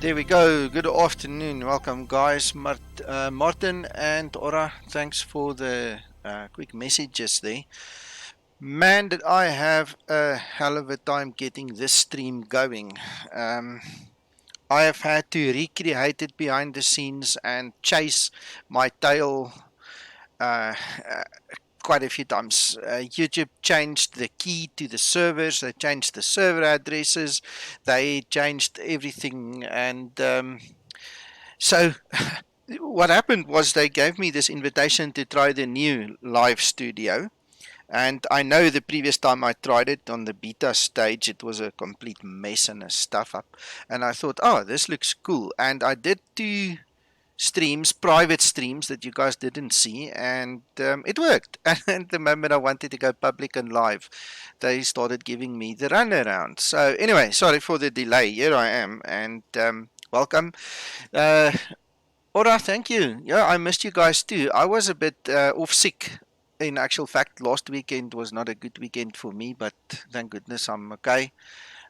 There we go. Good afternoon. Welcome, guys. Martin and Ora, thanks for the quick messages there. Man, did I have a hell of a time getting this stream going. Um, I have had to recreate it behind the scenes and chase my tail uh, uh, quite a few times. YouTube changed the key to the servers, they changed the server addresses, they changed everything, and so what happened was they gave me this invitation to try the new live studio. And I know the previous time I tried it on the beta stage, it was a complete mess and a stuff up. And I thought, oh, this looks cool. And I did two streams, private streams that you guys didn't see, and it worked. And the moment I wanted to go public and live, they started giving me the runaround. So anyway, sorry for the delay. Here I am, and welcome. Uh, Ora, thank you. Yeah, I missed you guys too. I was a bit off sick. In actual fact, last weekend was not a good weekend for me, but thank goodness I'm okay.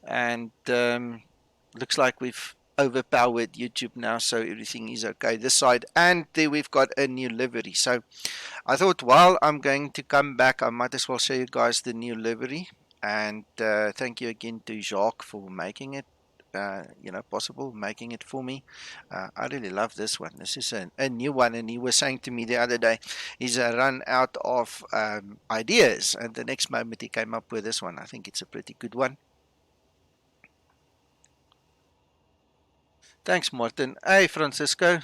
And looks like we've overpowered YouTube now, so everything is okay this side. And there we've got a new livery. So I thought, while I'm going to come back, I might as well show you guys the new livery. And thank you again to Jacques for making it. Possible, making it for me. I really love this one. This is a new one, and he was saying to me the other day, he's run out of ideas, and the next moment he came up with this one. I think it's a pretty good one. Thanks, Martin. Hey, Francisco.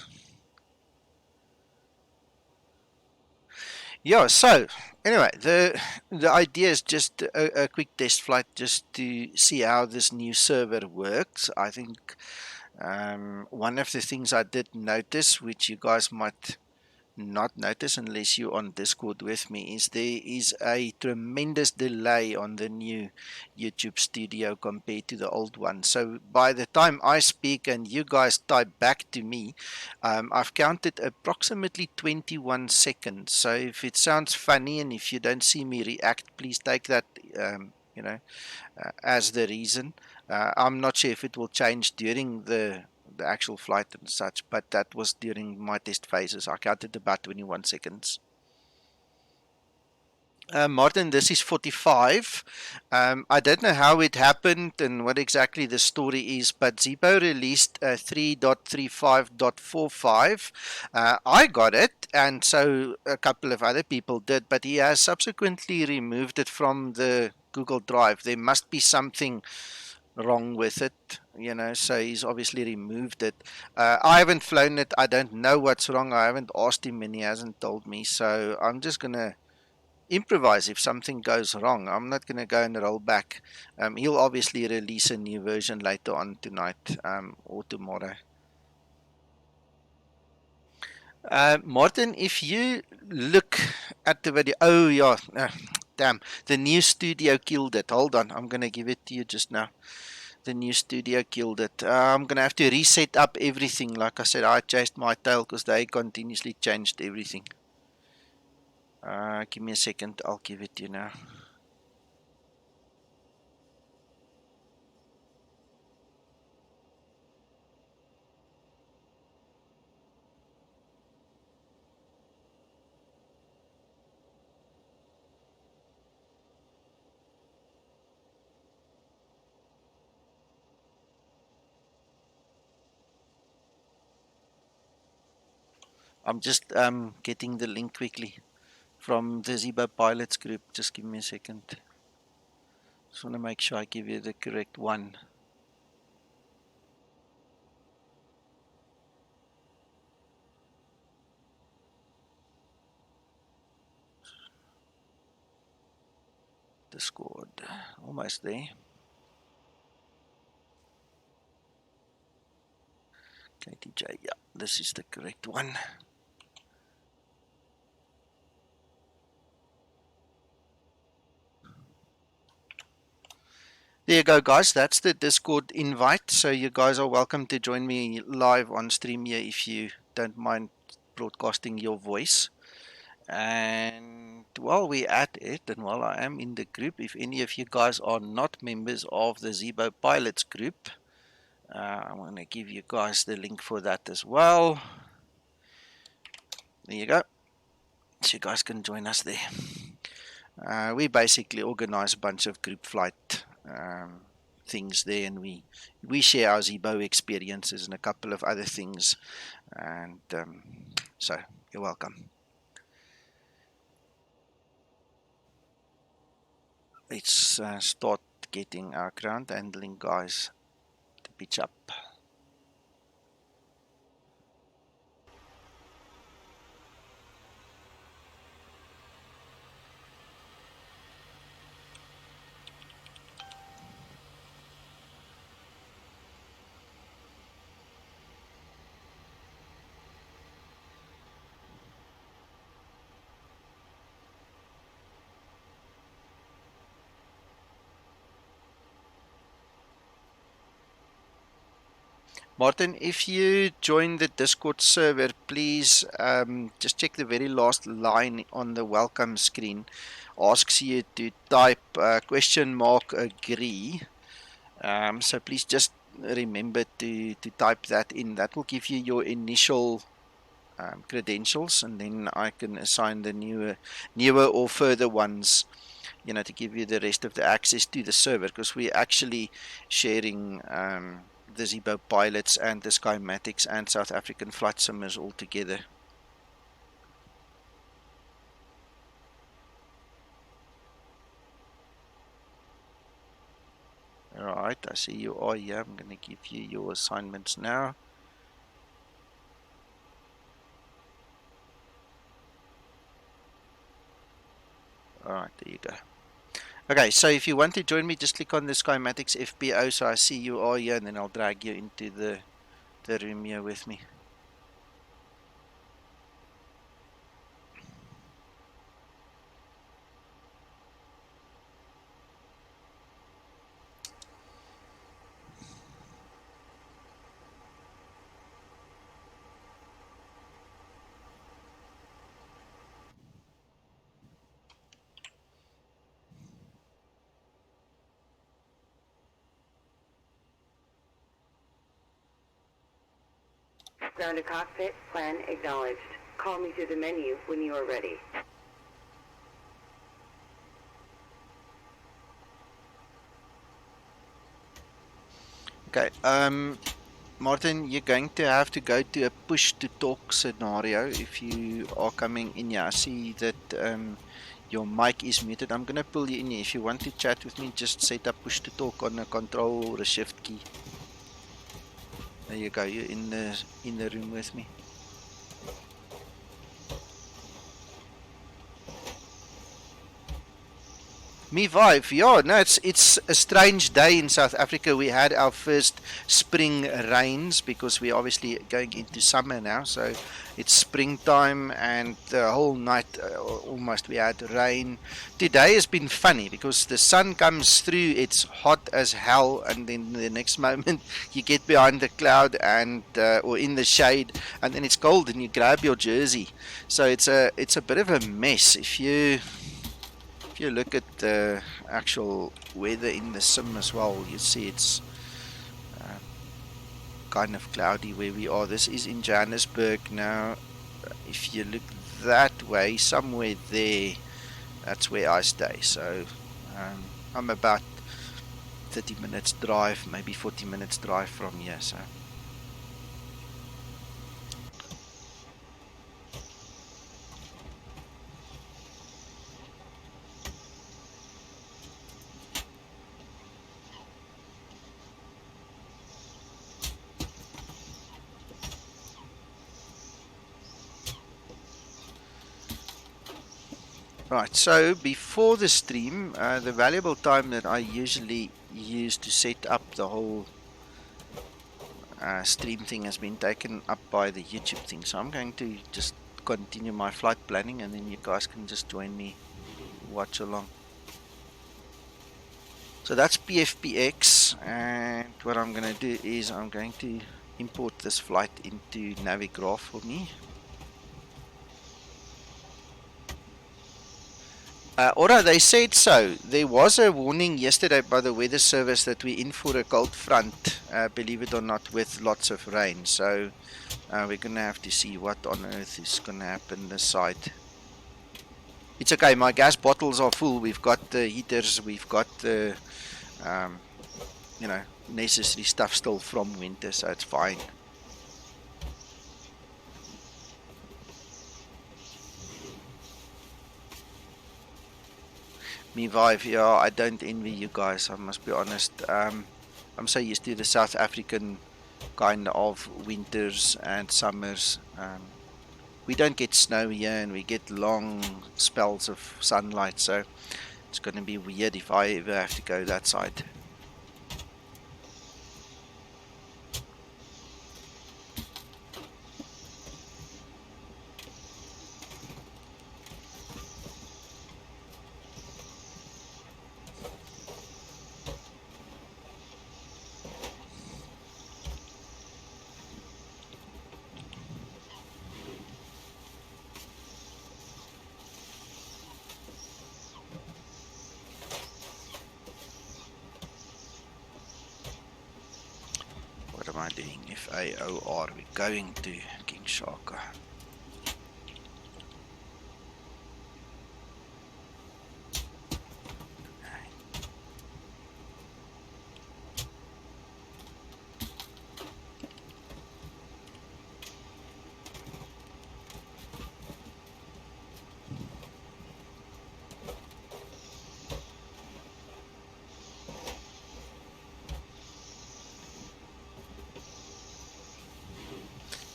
Yeah, so anyway, the idea is just a quick test flight just to see how this new server works. I think one of the things I did notice, which you guys might not notice unless you're on Discord with me, is there is a tremendous delay on the new YouTube studio compared to the old one. So by the time I speak and you guys type back to me, I've counted approximately 21 seconds. So if it sounds funny and if you don't see me react, please take that as the reason. I'm not sure if it will change during the actual flight and such, but that was during my test phases. I counted about 21 seconds. Martin, this is 45. I don't know how it happened and what exactly the story is, but Zibo released 3.35.45. I got it, and so a couple of other people did, but he has subsequently removed it from the Google Drive. There must be something wrong with it, so he's obviously removed it. I haven't flown it. I don't know what's wrong. I haven't asked him and he hasn't told me, so I'm just gonna improvise if something goes wrong. I'm not gonna go and roll back. He'll obviously release a new version later on tonight, or tomorrow. Martin, if you look at the video, oh yeah, damn, the new studio killed it. Hold on, I'm gonna give it to you just now. The new studio killed it. I'm gonna have to reset up everything. Like I said, I chased my tail because they continuously changed everything. Give me a second, I'll give it to you now. I'm just getting the link quickly from the Zibo pilots group. Just give me a second. Just want to make sure I give you the correct one. Discord, almost there. KTJ, yeah, this is the correct one. There you go, guys. That's the Discord invite. So you guys are welcome to join me live on stream here if you don't mind broadcasting your voice. And while we're at it, and while I am in the group, if any of you guys are not members of the Zibo Pilots group, I'm going to give you guys the link for that as well. There you go. So you guys can join us there. We basically organize a bunch of group flight things there, and we share our Zibo experiences and a couple of other things. And so you're welcome. Let's start getting our ground handling guys to pitch up. Martin, if you join the Discord server, please just check the very last line on the welcome screen. Asks you to type question mark agree. So please just remember to type that in. That will give you your initial credentials, and then I can assign the newer or further ones, to give you the rest of the access to the server, because we're actually sharing the Zibo pilots and the Skymatics and South African flight simmers all together. Alright, I see you are here. I'm going to give you your assignments now. Alright, there you go. Okay, so if you want to join me, just click on the Skymatics FPO, so I see you are here, and then I'll drag you into the room here with me. Ground to cockpit, plan acknowledged. Call me through the menu when you are ready. Okay, Martin, you're going to have to go to a push to talk scenario if you are coming in here. I see that your mic is muted. I'm going to pull you in here. If you want to chat with me, just set up push to talk on the control or the shift key. There you go, you're in the room with me. Me vibe, yeah, no, it's a strange day in South Africa. We had our first spring rains because we're obviously going into summer now, so it's springtime, and the whole night almost we had rain. Today has been funny because the sun comes through, it's hot as hell, and then the next moment you get behind the cloud and or in the shade, and then it's cold and you grab your jersey. So it's a bit of a mess. If you look at the actual weather in the sim as well, you see it's kind of cloudy where we are. This is in Johannesburg now. If you look that way, somewhere there, that's where I stay. So I'm about 30 minutes drive, maybe 40 minutes drive from here. So right, so before the stream, the valuable time that I usually use to set up the whole stream thing has been taken up by the YouTube thing. So I'm going to just continue my flight planning, and then you guys can just join me, watch along. So that's PFPX, and what I'm going to do is I'm going to import this flight into Navigraph for me. Ora, they said so. There was a warning yesterday by the weather service that we're in for a cold front, believe it or not, with lots of rain. So we're going to have to see what on earth is going to happen this side. It's okay. My gas bottles are full. We've got the heaters. We've got the, necessary stuff still from winter, so it's fine. Me Vive, yeah, I don't envy you guys, I must be honest. I'm so used to the South African kind of winters and summers. We don't get snow here and we get long spells of sunlight, so it's going to be weird if I ever have to go that side. What am I doing? FAOR, we're going to King Shaka.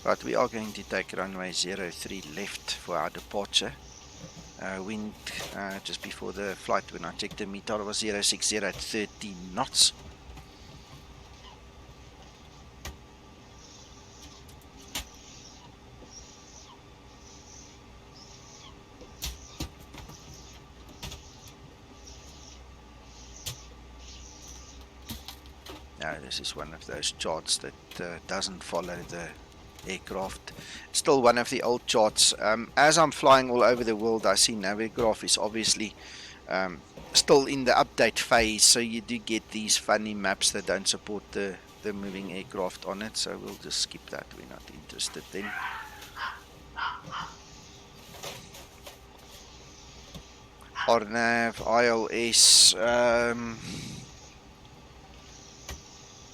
But we are going to take runway 03 left for our departure. Wind just before the flight, when I checked the meter, was 060 at 30 knots. Now, this is one of those charts that doesn't follow the aircraft. Still one of the old charts. As I'm flying all over the world, I see Navigraph is obviously still in the update phase, so you do get these funny maps that don't support the moving aircraft on it, so we'll just skip that. We're not interested then. RNAV, ILS,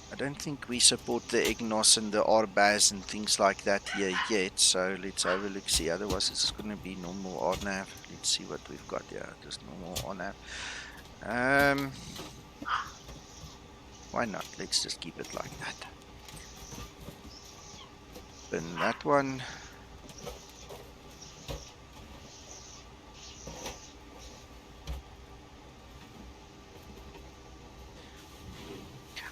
I don't think we support the EGNOS and the RBAS and things like that here yet, so let's have a look, see. Otherwise it's just going to be normal RNAV. Let's see what we've got here, just normal RNAV. Why not? Let's just keep it like that. Then that one.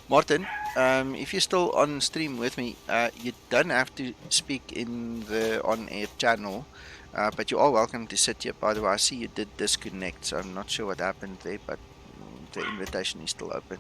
Martin, if you're still on stream with me, you don't have to speak in the on-air channel, but you are welcome to sit here. By the way, I see you did disconnect, so I'm not sure what happened there, but the invitation is still open.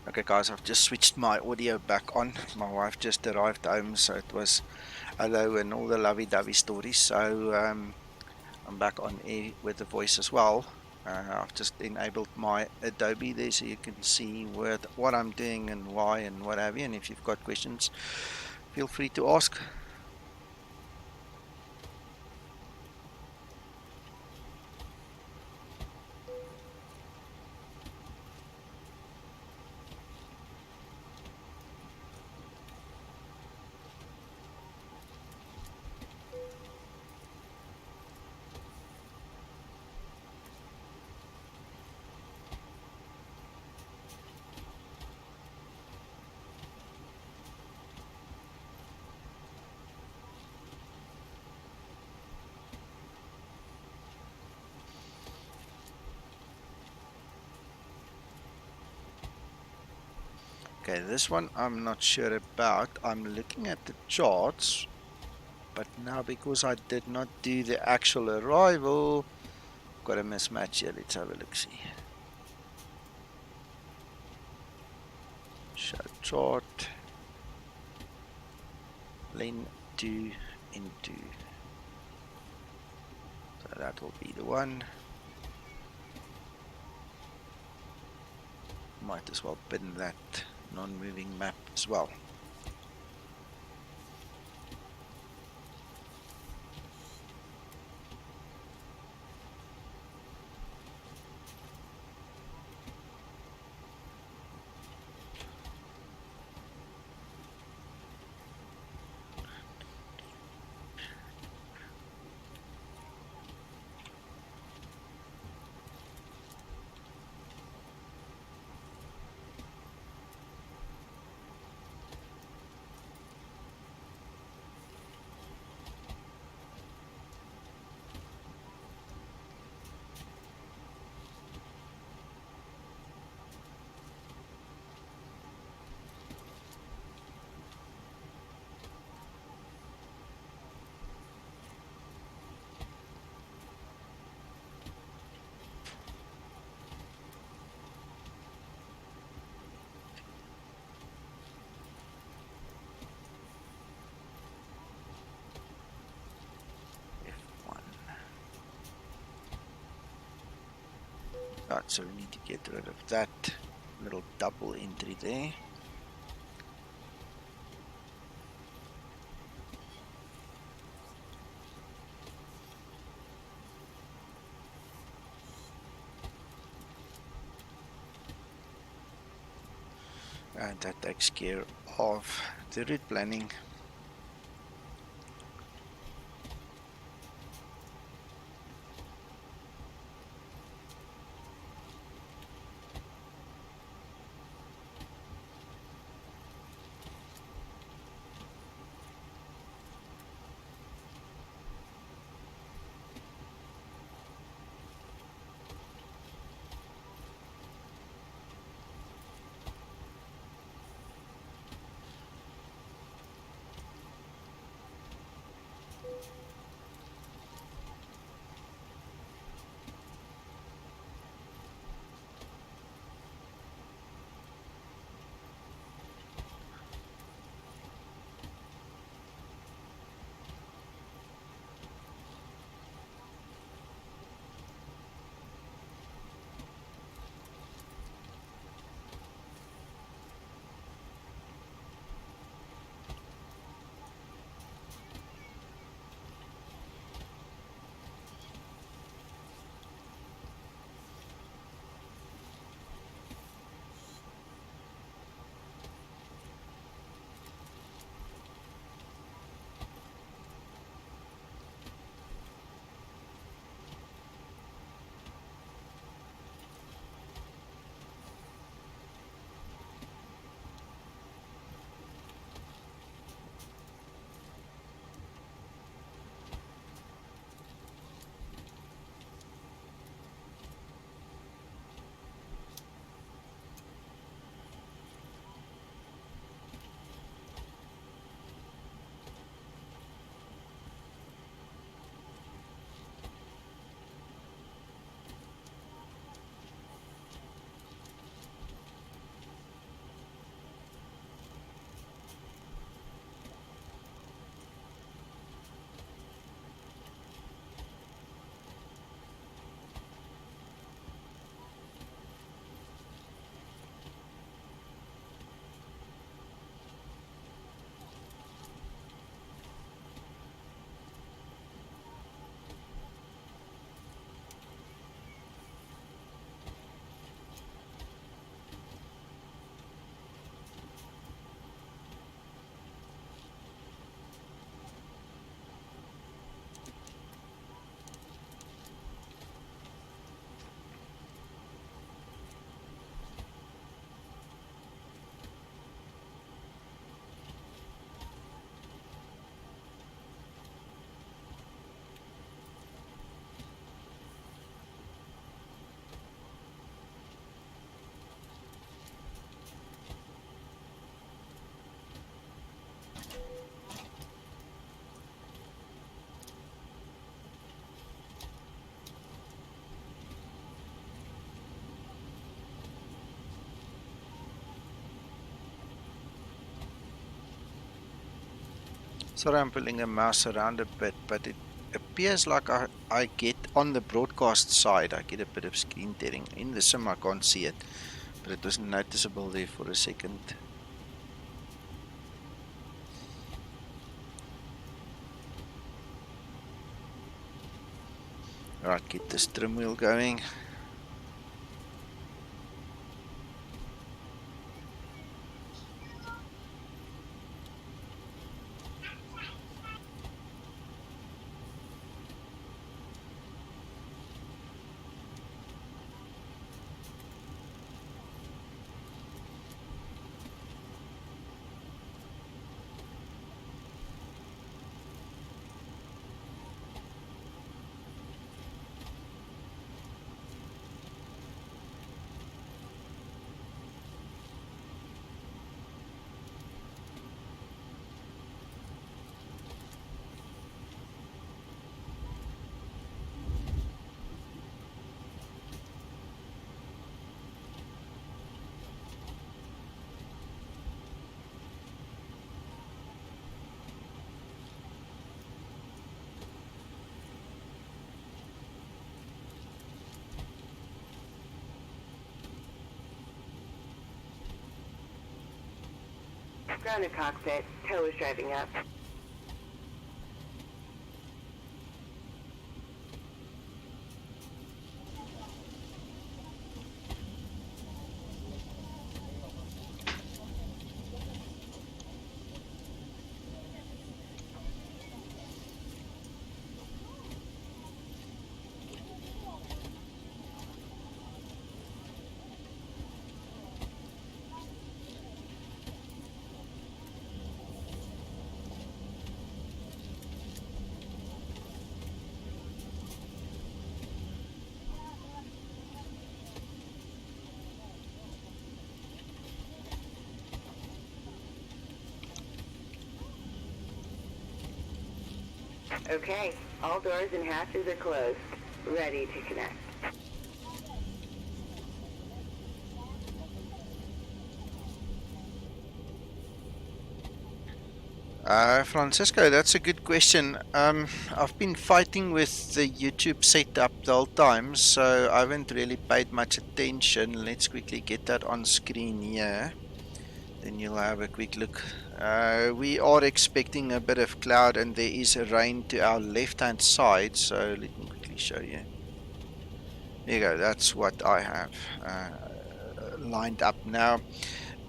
Okay, guys, I've just switched my audio back on. My wife just arrived home, so it was hello and all the lovey-dovey stories. So I'm back on air with the voice as well. I've just enabled my Adobe there so you can see what I'm doing and why and what have you. And if you've got questions, feel free to ask. Okay, this one I'm not sure about. I'm looking at the charts, but now because I did not do the actual arrival, got a mismatch here. Let's have a look. See. Show chart. Lane to into. So that will be the one. Might as well pin that non-moving map as well. F1. Right, so we need to get rid of that little double entry there. And that takes care of the route planning. Sorry, I'm pulling the mouse around a bit, but it appears like I get on the broadcast side, I get a bit of screen tearing. In the sim, I can't see it, but it was noticeable there for a second. Right, get this trim wheel going. Grounded cockpit. Tow is driving up. Okay, all doors and hatches are closed. Ready to connect. Francisco, that's a good question. I've been fighting with the YouTube setup the whole time, so I haven't really paid much attention. Let's quickly get that on screen here. Then you'll have a quick look. We are expecting a bit of cloud and there is a rain to our left-hand side, so let me quickly show you. There you go, that's what I have lined up now.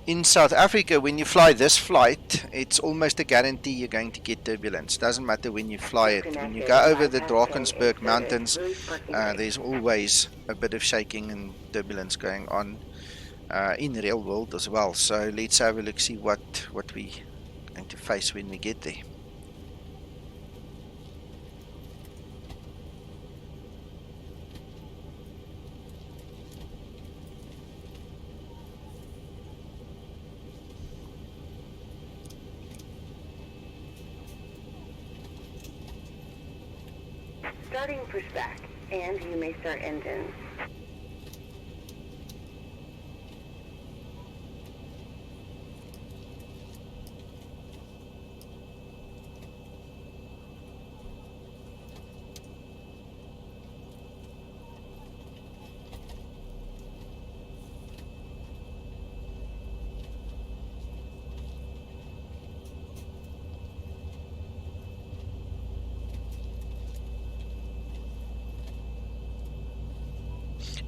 In South Africa, when you fly this flight, it's almost a guarantee you're going to get turbulence. Doesn't matter when you fly it. When you go over the Drakensberg Mountains, there's always a bit of shaking and turbulence going on in the real world as well. So let's have a look, see what we're going to face when we get there. Starting pushback, and you may start engines.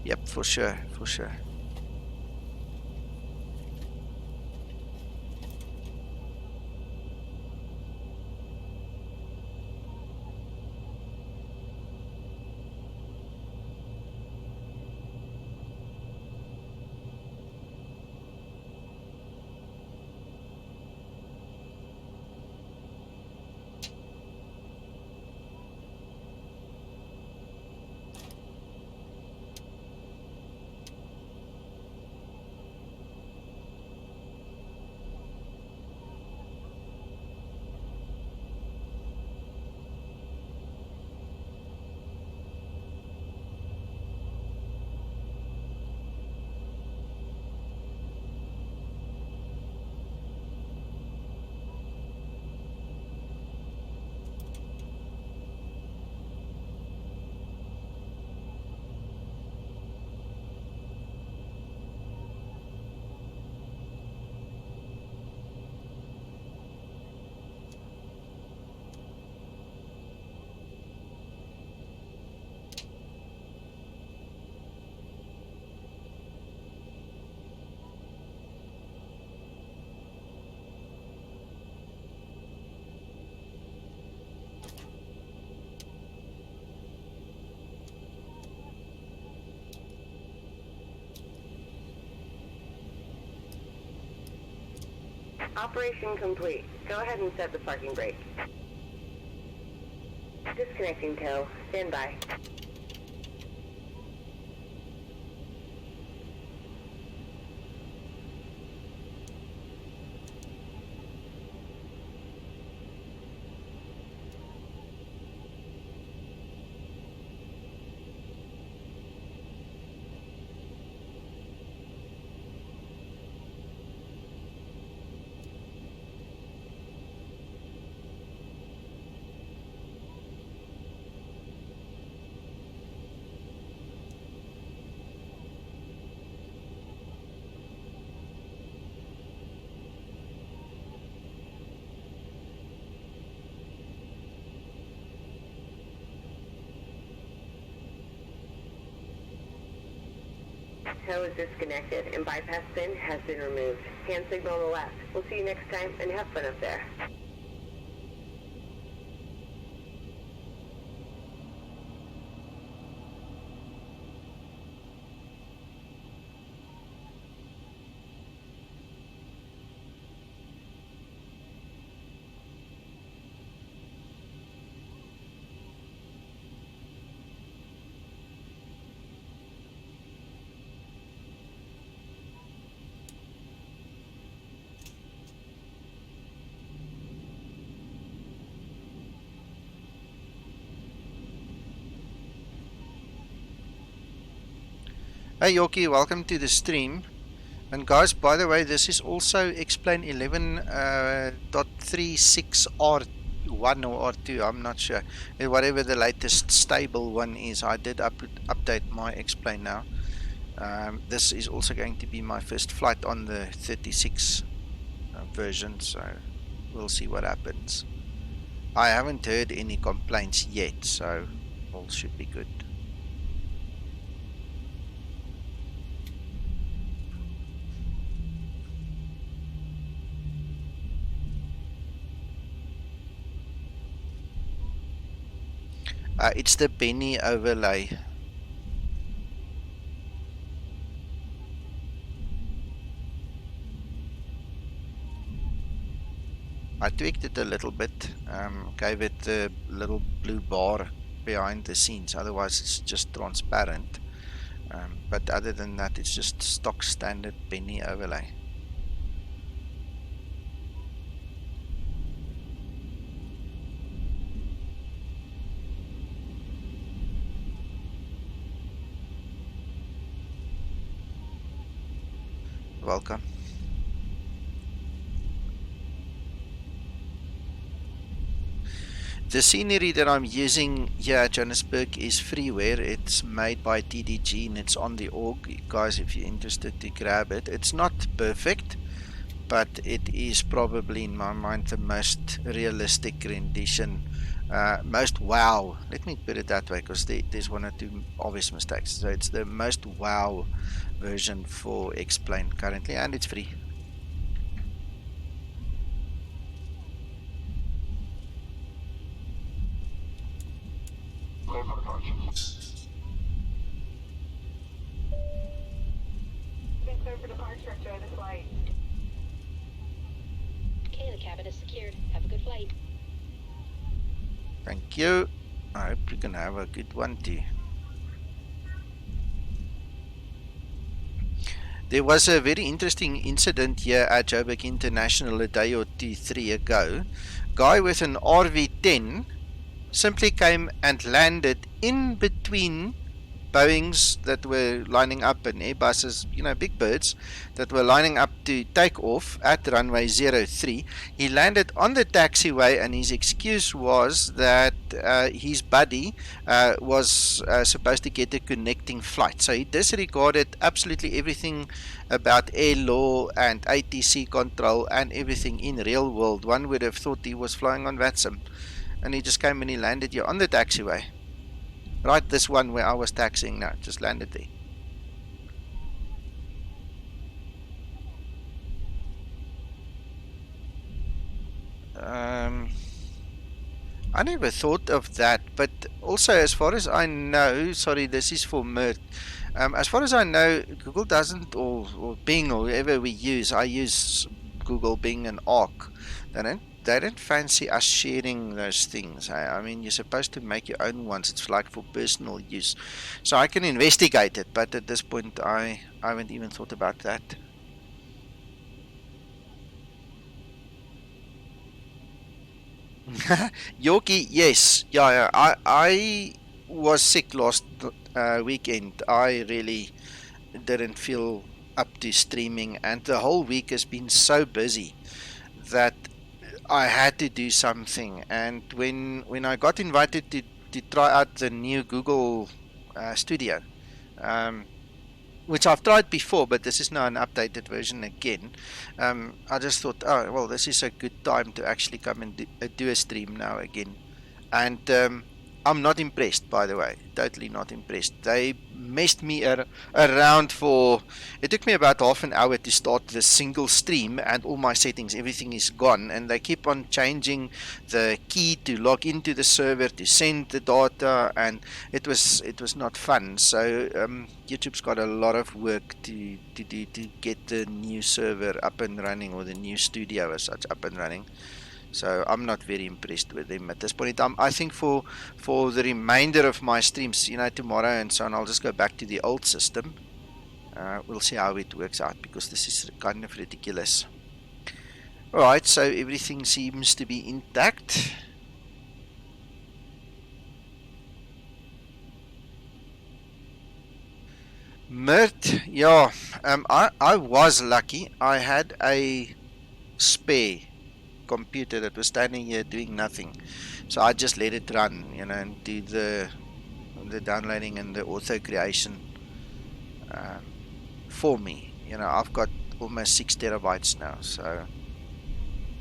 Yep, for sure, for sure. Operation complete. Go ahead and set the parking brake. Disconnecting tow. Stand by. Tow is disconnected and bypass pin has been removed. Hand signal on the left. We'll see you next time and have fun up there. Hey Yorkie, welcome to the stream. And guys, by the way, this is also Explain 11.36R1 or R2, I'm not sure. Whatever the latest stable one is, I did update my Explain now. This is also going to be my first flight on the 36 version, so we'll see what happens. I haven't heard any complaints yet, so all should be good. It's the Benny overlay. I tweaked it a little bit, gave it the little blue bar behind the scenes, otherwise it's just transparent. But other than that, it's just stock standard Benny overlay. Welcome. The scenery that I'm using here at Johannesburg is freeware. It's made by TDG and it's on the org. Guys, if you're interested to grab it. It's not perfect, but it is probably in my mind the most realistic rendition. Most wow. Let me put it that way, because there's one or two obvious mistakes. So it's the most wow version for Explain currently, and it's free. Been clear for departure. Enjoy the flight. Okay, the cabin is secured. Have a good flight. Thank you. I hope you can have a good one too. There was a very interesting incident here at Joburg International a day or two, 3 ago. Guy with an RV-10 simply came and landed in between Boeings that were lining up and Airbuses, you know, big birds that were lining up to take off at runway 03. He landed on the taxiway and his excuse was that his buddy was supposed to get a connecting flight. So he disregarded absolutely everything about air law and ATC control and everything in real world. One would have thought he was flying on VATSIM. And he just came and he landed here on the taxiway. Right, this one where I was taxiing now, just landed there. I never thought of that, but also as far as I know, sorry, this is for Mert. As far as I know, Google doesn't, or Bing, or whoever we use, I use Google being an ARC, they don't fancy us sharing those things. I mean, you're supposed to make your own ones. It's like for personal use. So I can investigate it, but at this point, I haven't even thought about that. Yoki, yes, yeah. I was sick last weekend. I really didn't feel up to streaming, and the whole week has been so busy that I had to do something. And when I got invited to try out the new Google Studio, um, which I've tried before, but this is now an updated version again. I just thought, oh well, this is a good time to actually come and do a stream now again. And I'm not impressed, by the way. Totally not impressed. They messed me around for. It took me about half an hour to start the single stream, and all my settings, everything is gone. And they keep on changing the key to log into the server to send the data, and it was not fun. So YouTube's got a lot of work to do to get the new server up and running, or the new studio as such up and running. So I'm not very impressed with them at this point in time. I think for the remainder of my streams, tomorrow and so on, I'll just go back to the old system. We'll see how it works out, because this is kind of ridiculous. Alright, so everything seems to be intact. Mert, yeah, I was lucky. I had a spare computer that was standing here doing nothing, so I just let it run, and do the downloading and the auto creation for me. I've got almost 6 terabytes now. So,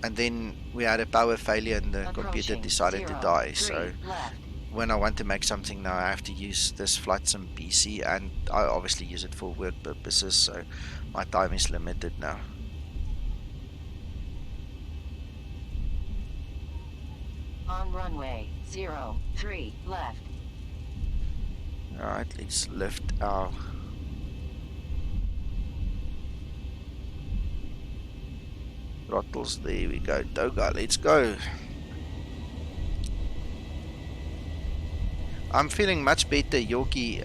and then we had a power failure and the computer decided to die. So when I want to make something now, I have to use this flight sim PC, and I obviously use it for work purposes, so my time is limited now. On runway 03 left. Alright, let's lift our throttles. There we go. Toga, let's go. I'm feeling much better, Yoki.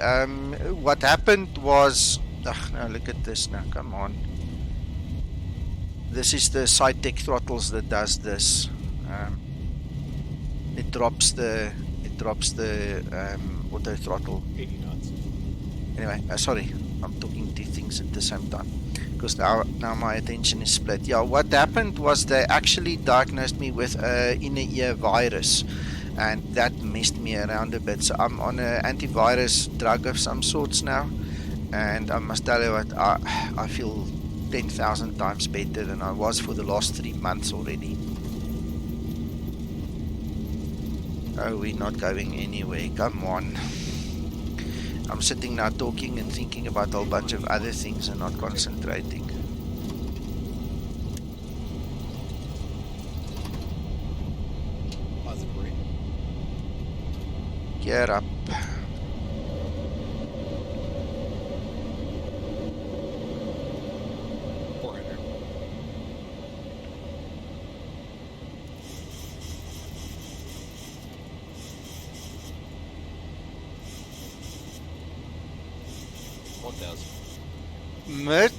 What happened was... now look at this now, come on. This is the SciTech throttles that does this. It drops the auto throttle. 80 knots. Anyway, sorry, I'm talking two things at the same time, because now my attention is split. Yeah, what happened was they actually diagnosed me with a inner ear virus, and that messed me around a bit. So I'm on an antivirus drug of some sorts now, and I must tell you what, I feel 10,000 times better than I was for the last 3 months already. Oh, we're not going anywhere, come on. I'm sitting now talking and thinking about a whole bunch of other things and not concentrating. Positive rate. Gear up. Mert,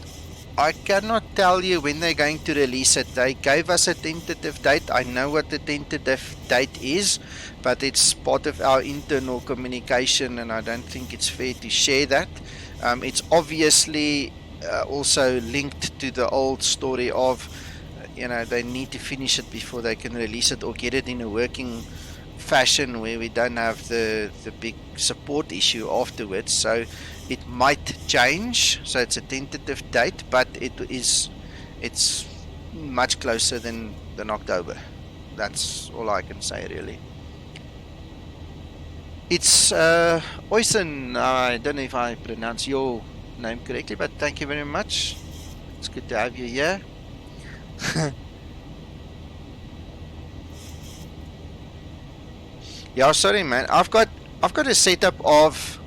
I cannot tell you when they're going to release it. They gave us a tentative date. I know what the tentative date is, but it's part of our internal communication, and I don't think it's fair to share that. It's obviously also linked to the old story of, they need to finish it before they can release it, or get it in a working fashion where we don't have the big support issue afterwards. So it might change, so it's a tentative date, but it's much closer than October. That's all I can say, really. It's Oysen. I don't know if I pronounce your name correctly, but thank you very much. It's good to have you here. Yeah, sorry man, I've got a setup of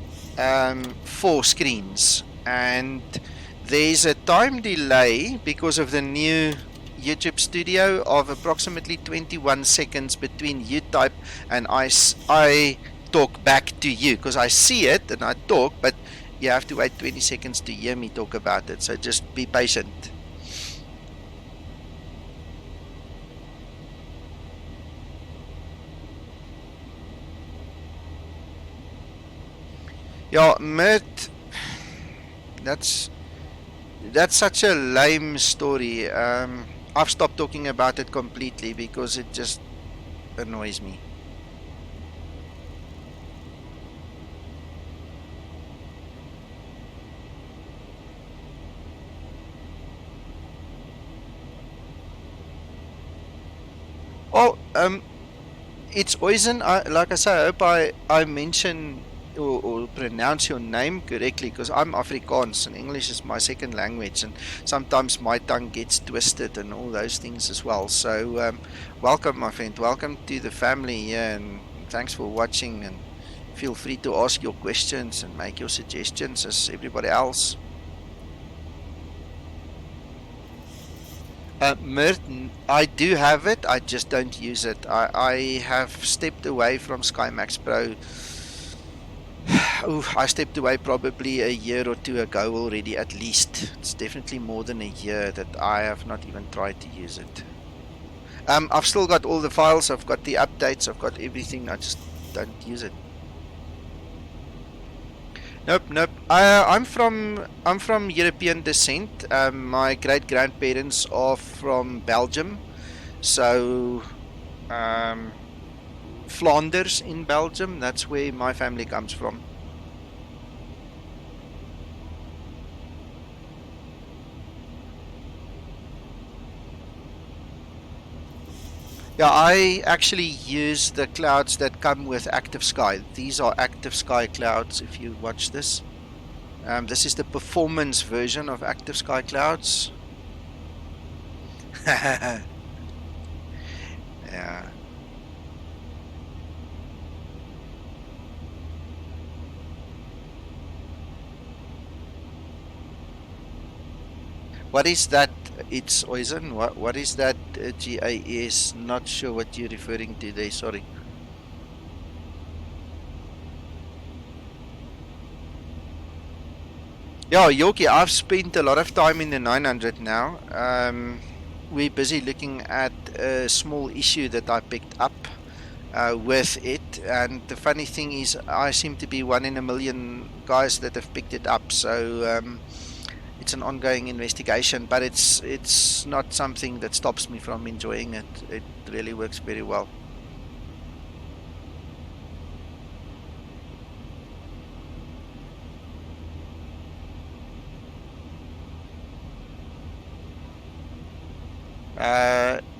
4 screens, and there's a time delay because of the new YouTube studio of approximately 21 seconds between you type and I talk back to you, because I see it and I talk, but you have to wait 20 seconds to hear me talk about it, so just be patient. Yeah, Mert, that's such a lame story. I've stopped talking about it completely because it just annoys me. Oh, it's Oizen. Like I say, I hope I mention or pronounce your name correctly, because I'm Afrikaans and English is my second language, and sometimes my tongue gets twisted and all those things as well. So welcome, my friend. Welcome to the family here, and thanks for watching, and feel free to ask your questions and make your suggestions as everybody else. Mert, I do have it, I just don't use it. I have stepped away from SkyMax Pro. I stepped away probably a year or two ago already, at least. It's definitely more than a year that I have not even tried to use it. I've still got all the files, I've got the updates, I've got everything, I just don't use it. Nope. I'm from European descent. My great grandparents are from Belgium, so Flanders in Belgium. That's where my family comes from. Yeah, I actually use the clouds that come with Active Sky. These are Active Sky clouds. If you watch this. This is the performance version of Active Sky Clouds. Yeah. What is that? It's Oizen. What is that? GAS? Not sure what you're referring to there. Sorry. Yeah, Yoki, I've spent a lot of time in the 900 now. We're busy looking at a small issue that I picked up with it, and the funny thing is I seem to be one in a million guys that have picked it up, so it's an ongoing investigation, but it's not something that stops me from enjoying it. It really works very well.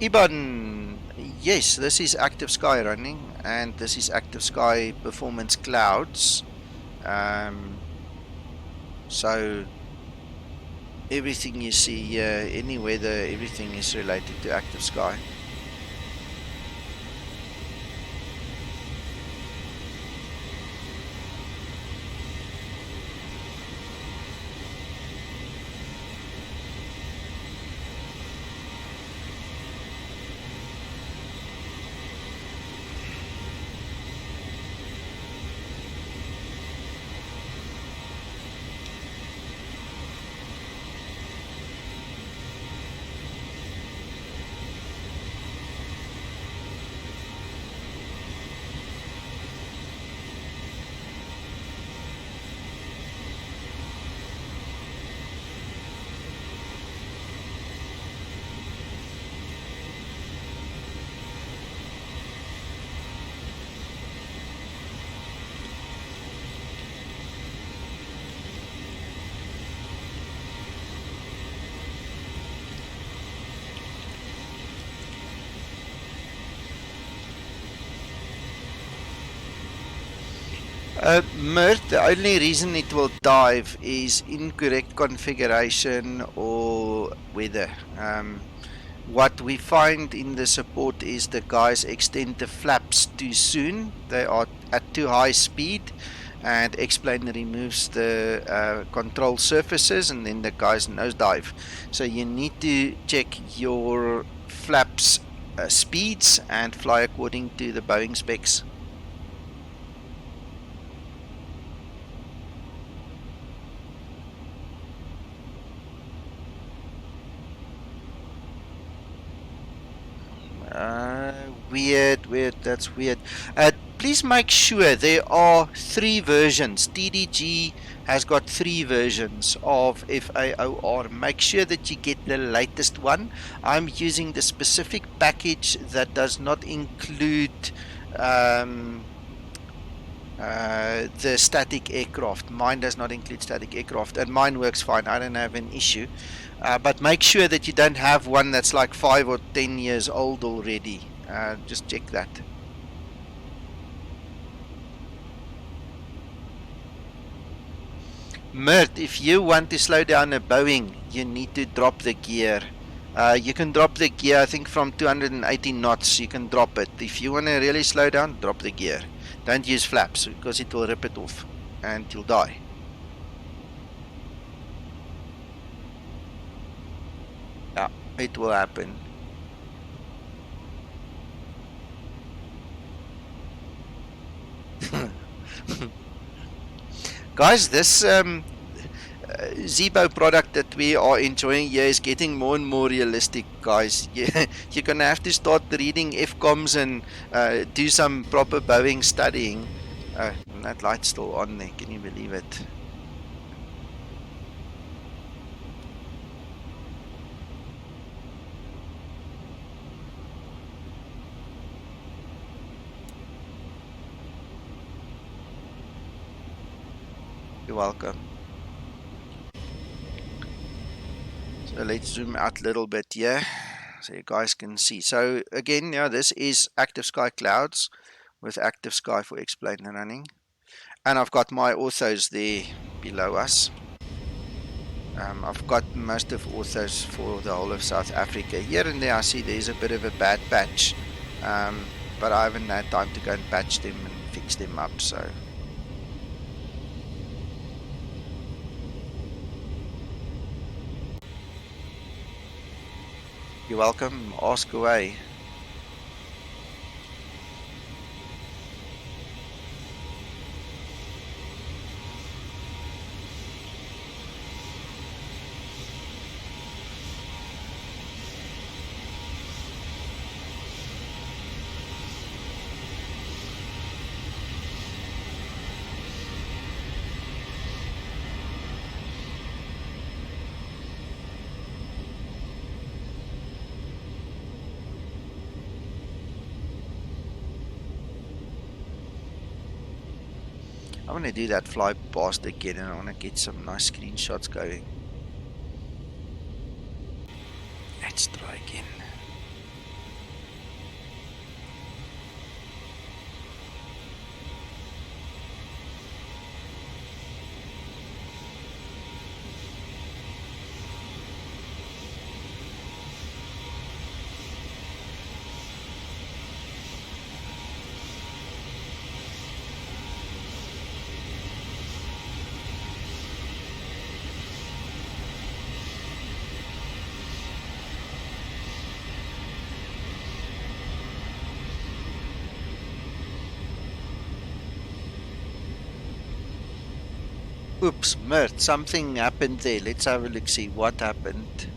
Iban, yes, this is Active Sky running, and this is Active Sky Performance Clouds. So everything you see here, any weather, everything is related to Active Sky. Mert, the only reason it will dive is incorrect configuration or weather. What we find in the support is the guys extend the flaps too soon. They are at too high speed, and X-plane removes the control surfaces, and then the guys nosedive. So you need to check your flaps speeds and fly according to the Boeing specs. Weird, that's weird. Please make sure there are 3 versions. TDG has got 3 versions of FAOR. Make sure that you get the latest one. I'm using the specific package that does not include the static aircraft. Mine does not include static aircraft, and mine works fine. I don't have an issue. But make sure that you don't have one that's like 5 or 10 years old already. Just check that. Mert, if you want to slow down a Boeing, you need to drop the gear. You can drop the gear, I think from 280 knots, you can drop it. If you want to really slow down, drop the gear. Don't use flaps, because it will rip it off, and you'll die. Yeah, it will happen. Guys, this Zibo product that we are enjoying here is getting more and more realistic, guys. You're gonna have to start reading FCOMs and do some proper Boeing studying. That light's still on there, can you believe it? You're welcome. So let's zoom out a little bit here so you guys can see. So again, yeah, this is active sky clouds with active sky for X-plane running. And I've got my orthos there below us. I've got most of orthos for the whole of South Africa. Here and there I see there's a bit of a bad patch. But I haven't had time to go and patch them and fix them up, so... You're welcome, ask away. I want to do that fly past again, and I want to get some nice screenshots going. Let's try again. Oops, Mert, something happened there. Let's have a look, see what happened.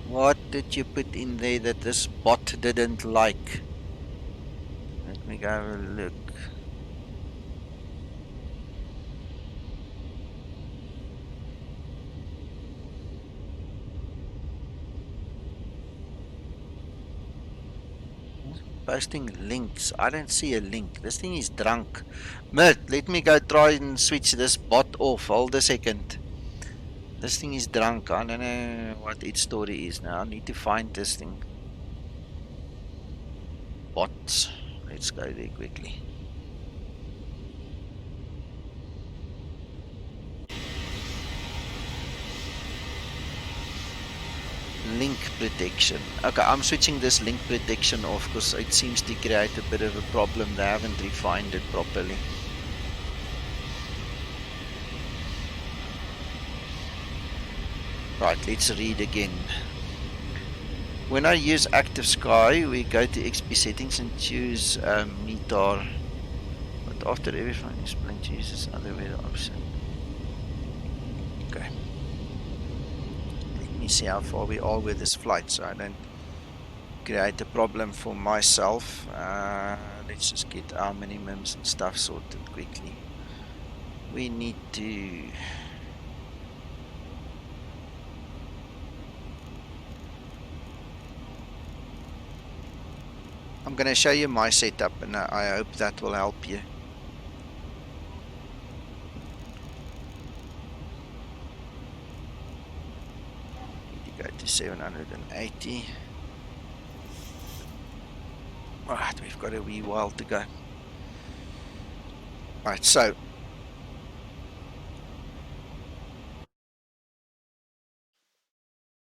What did you put in there that this bot didn't like? Let me go have a look. Posting links. I don't see a link. This thing is drunk. Mert, let me go try and switch this bot off. Hold a second. This thing is drunk. I don't know what its story is now. I need to find this thing. Bots. Let's go there quickly. Link protection. Okay, I'm switching this link protection off because it seems to create a bit of a problem. They haven't refined it properly. Right, let's read again. When I use Active Sky, we go to XP settings and choose METAR. But after every flight explain, choose this other weather option. Okay. Let me see how far we are with this flight so I don't create a problem for myself. Let's just get our minimums and stuff sorted quickly. We need to... I'm going to show you my setup and I hope that will help you. Need to go to 780. Alright, we've got a wee while to go. Alright, so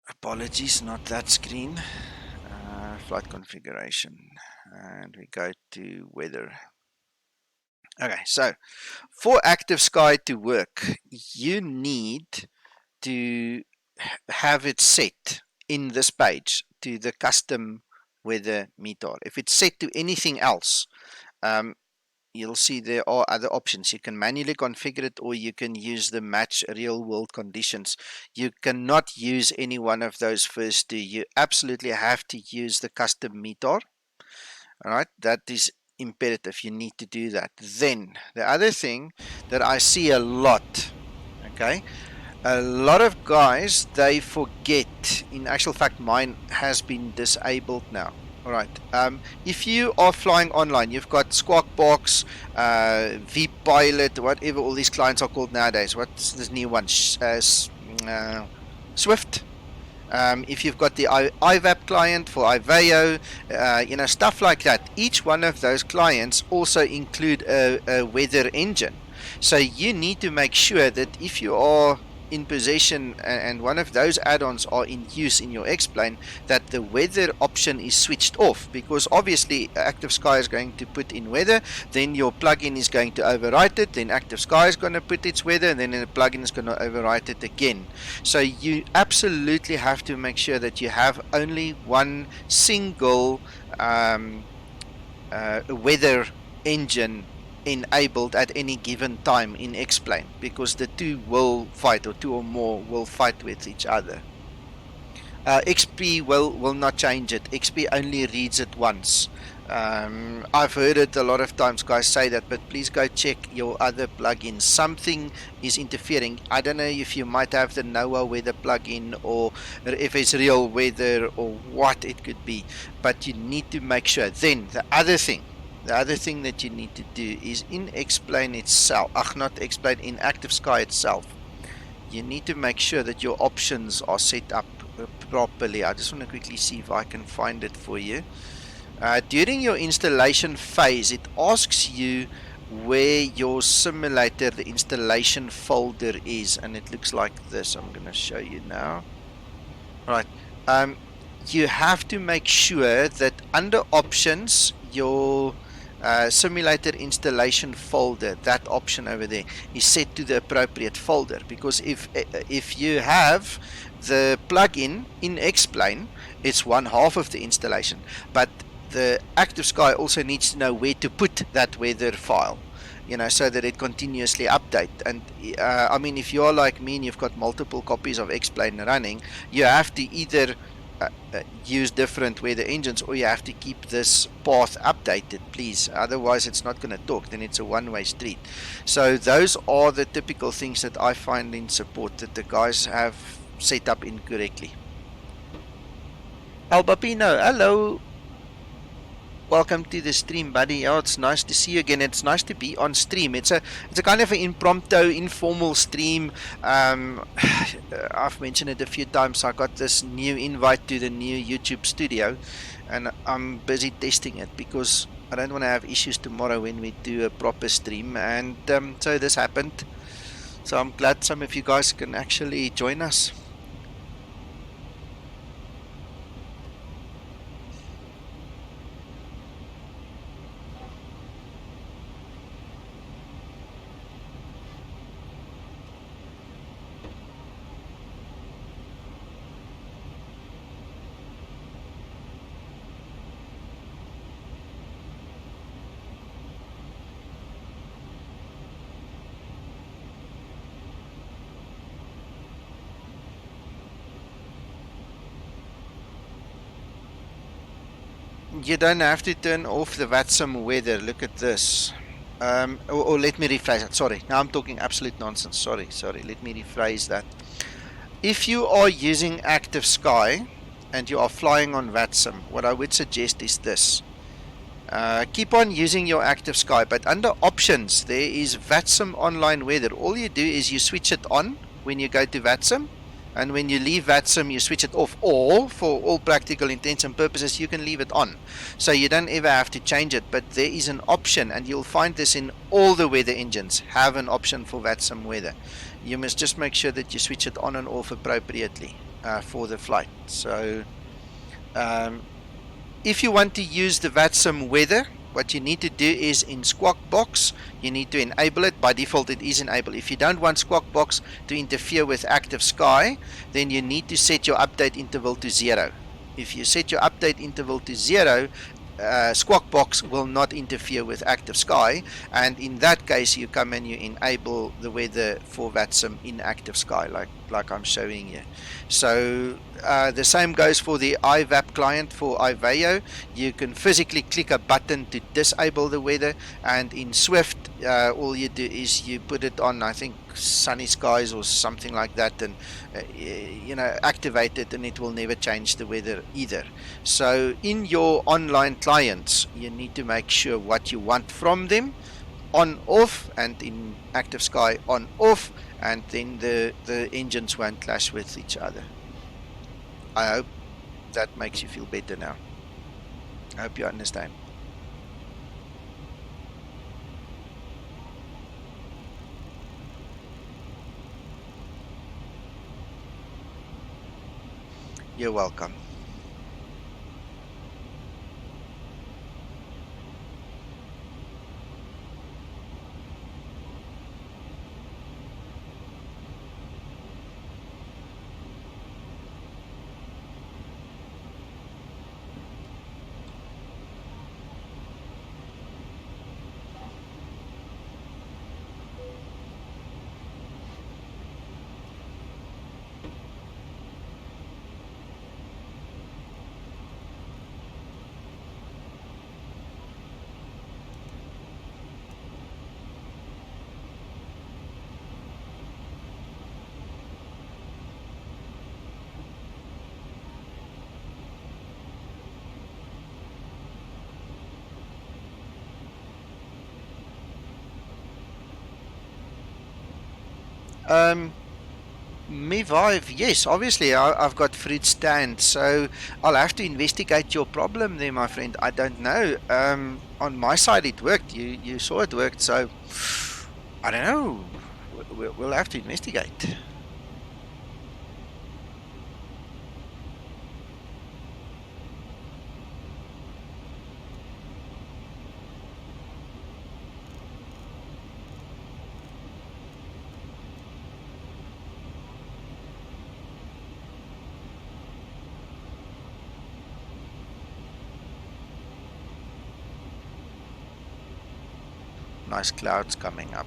apologies, not that screen. Flight configuration, and we go to weather. Okay, so for Active Sky to work, you need to have it set in this page to the custom weather METAR. If it's set to anything else, you'll see there are other options. You can manually configure it, or you can use the match real world conditions. You cannot use any one of those first two. You absolutely have to use the custom METAR. Alright, that is imperative. You need to do that. Then the other thing that I see a lot, okay, a lot of guys, they forget. In actual fact, mine has been disabled now. Alright, if you are flying online, you've got Squawk Box, vPilot, whatever all these clients are called nowadays. What's this new one? Swift. If you've got the IVAP client for Iveo, stuff like that. Each one of those clients also include a weather engine. So you need to make sure that if you are in possession and one of those add-ons are in use in your X-plane, that the weather option is switched off, because obviously Active Sky is going to put in weather, then your plugin is going to overwrite it, then Active Sky is going to put its weather, and then the plugin is going to overwrite it again. So you absolutely have to make sure that you have only one single weather engine enabled at any given time in X-plane, because the two will fight, or two or more will fight with each other. XP will not change it. XP only reads it once. I've heard it a lot of times, guys say that, but please go check your other plugins. Something is interfering. I don't know if you might have the NOAA weather plugin, or if it's real weather, or what it could be, but you need to make sure. Then the other thing that you need to do is in X-plane itself, not X-plane, in Active Sky itself, you need to make sure that your options are set up properly. I just want to quickly see if I can find it for you. During your installation phase, it asks you where your simulator, the installation folder is, and it looks like this. I'm going to show you now. Right. You have to make sure that under options, your simulator installation folder, that option over there, is set to the appropriate folder, because if you have the plugin in X-plane, it's one half of the installation, but the Active Sky also needs to know where to put that weather file, so that it continuously updates. And I mean, if you're like me and you've got multiple copies of X-plane running, you have to either use different weather engines, or you have to keep this path updated, please. Otherwise it's not going to talk, then it's a one-way street. So those are the typical things that I find in support that the guys have set up incorrectly. Albapino, hello. Welcome to the stream, buddy. Oh, it's nice to see you again. It's nice to be on stream. It's a kind of an impromptu, informal stream. I've mentioned it a few times. I got this new invite to the new YouTube studio, and I'm busy testing it because I don't want to have issues tomorrow when we do a proper stream. And so this happened. So I'm glad some of you guys can actually join us. You don't have to turn off the VATSIM weather. Look at this. Or let me rephrase that. Sorry, now I'm talking absolute nonsense. Sorry. Let me rephrase that. If you are using Active Sky and you are flying on VATSIM, what I would suggest is this. Keep on using your Active Sky, but under options, there is VATSIM online weather. All you do is you switch it on when you go to VATSIM, and when you leave VATSIM, you switch it off, or for all practical intents and purposes, you can leave it on. So you don't ever have to change it, but there is an option, and you'll find this in all the weather engines, have an option for VATSIM weather. You must just make sure that you switch it on and off appropriately for the flight. So if you want to use the VATSIM weather, what you need to do is in Squawk Box, you need to enable it. By default, it is enabled. If you don't want Squawk Box to interfere with Active Sky, then you need to set your update interval to 0. If you set your update interval to 0, Squawk Box will not interfere with Active Sky, and in that case you come and you enable the weather for VATSIM in Active Sky, like I'm showing you. So the same goes for the IVAP client for Iveo. You can physically click a button to disable the weather, and in Swift all you do is you put it on, I think, sunny skies or something like that, and activate it, and it will never change the weather either. So in your online clients, you need to make sure what you want from them, on off, and in Active Sky on off, and then the engines won't clash with each other. I hope that makes you feel better now. I hope you understand. You're welcome. Mevive, yes, obviously I've got fruit stand, so I'll have to investigate your problem there, my friend. I don't know. On my side it worked. You saw it worked, so I don't know. We'll have to investigate. Nice clouds coming up.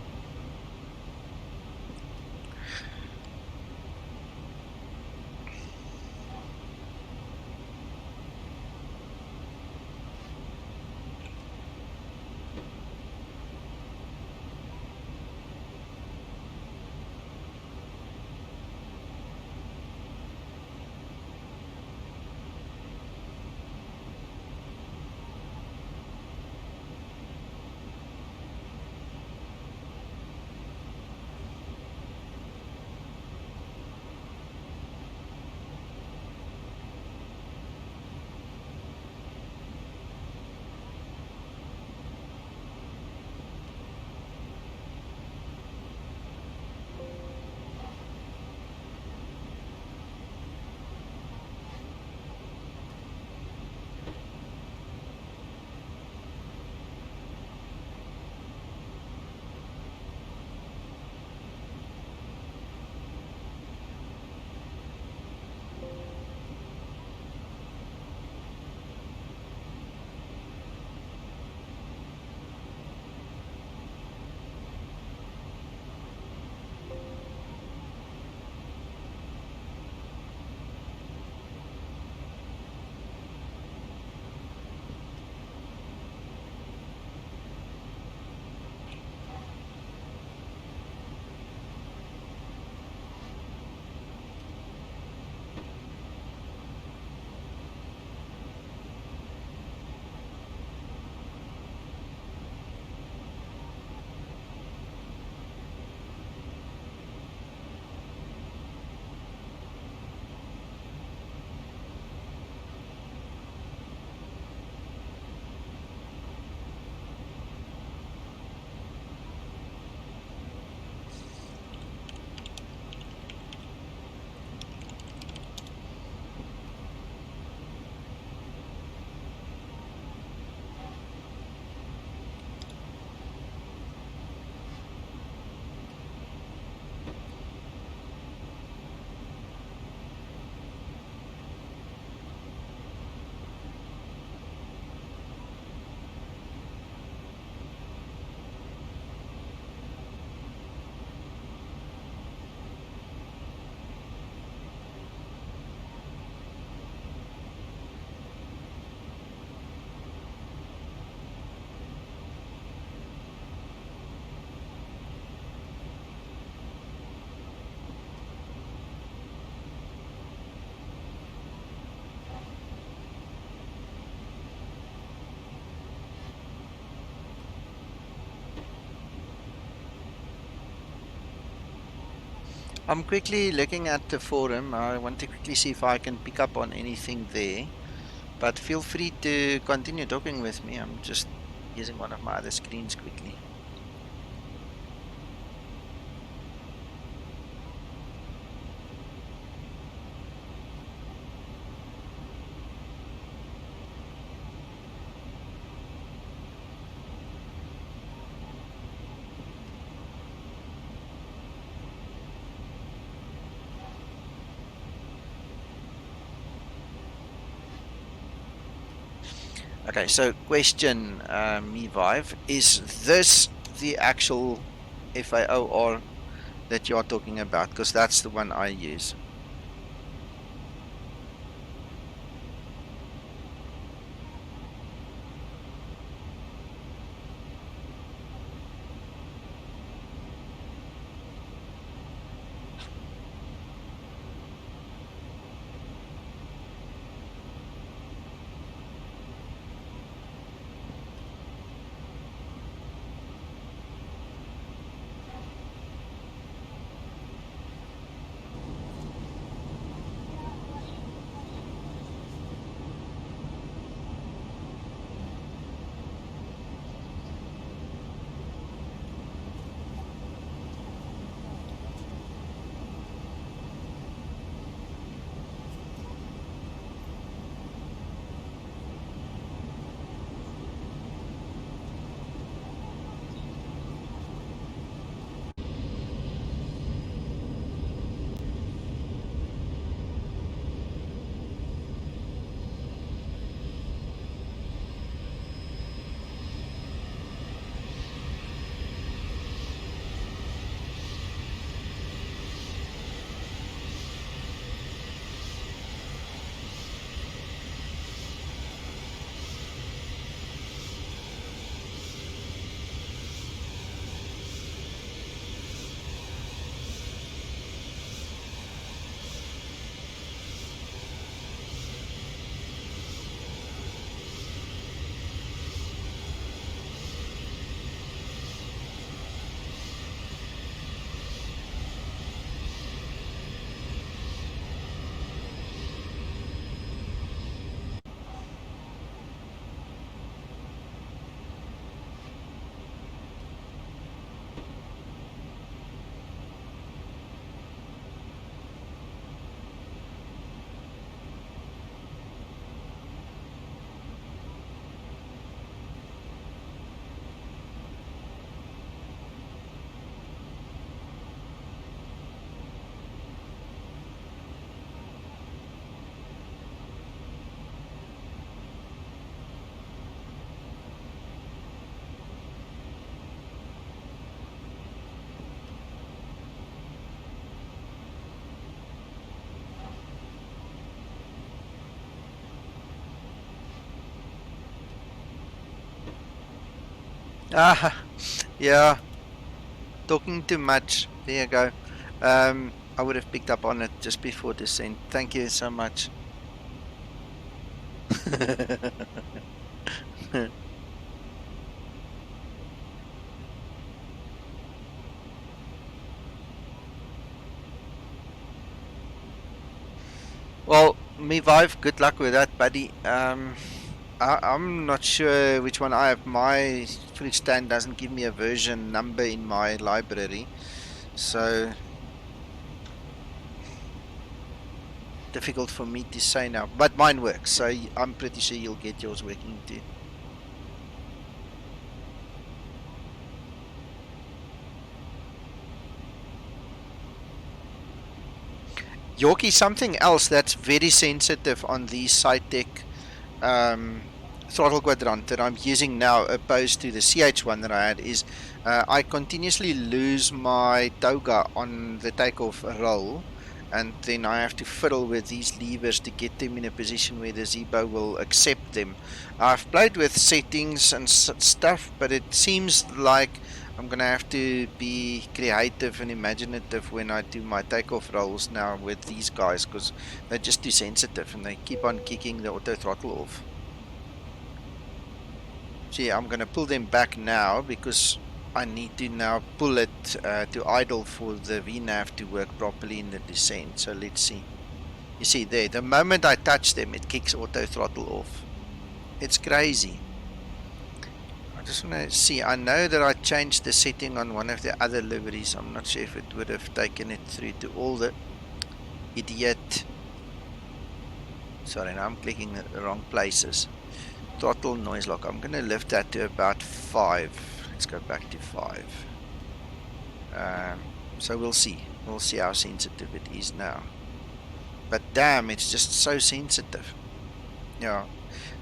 I'm quickly looking at the forum. I want to quickly see if I can pick up on anything there. But feel free to continue talking with me. I'm just using one of my other screens quickly. Okay, so question, Mevive, is this the actual FAOR that you're talking about? Because that's the one I use. Ah, yeah, talking too much. There you go. I would have picked up on it just before descent. Thank you so much. Well, me Vive, good luck with that, buddy. I'm not sure which one I have. My footage stand doesn't give me a version number in my library, so difficult for me to say now. But mine works, so I'm pretty sure you'll get yours working too. Yorkie, something else that's very sensitive on the SciTech throttle quadrant that I'm using now opposed to the CH1 that I had is I continuously lose my toga on the takeoff roll, and then I have to fiddle with these levers to get them in a position where the Zibo will accept them. I've played with settings and stuff, but it seems like I'm gonna have to be creative and imaginative when I do my takeoff rolls now with these guys, because they're just too sensitive and they keep on kicking the auto throttle off. So yeah, I'm gonna pull them back now because I need to now pull it to idle for the VNAV to work properly in the descent. So let's see. You see there, the moment I touch them, it kicks auto throttle off. It's crazy. I just want to see. I know that I changed the setting on one of the other liveries. I'm not sure if it would have taken it through to all the idiot. Sorry, now I'm clicking the wrong places. Throttle noise lock. I'm going to lift that to about 5. Let's go back to 5. So we'll see. We'll see how sensitive it is now. But damn, it's just so sensitive. Yeah.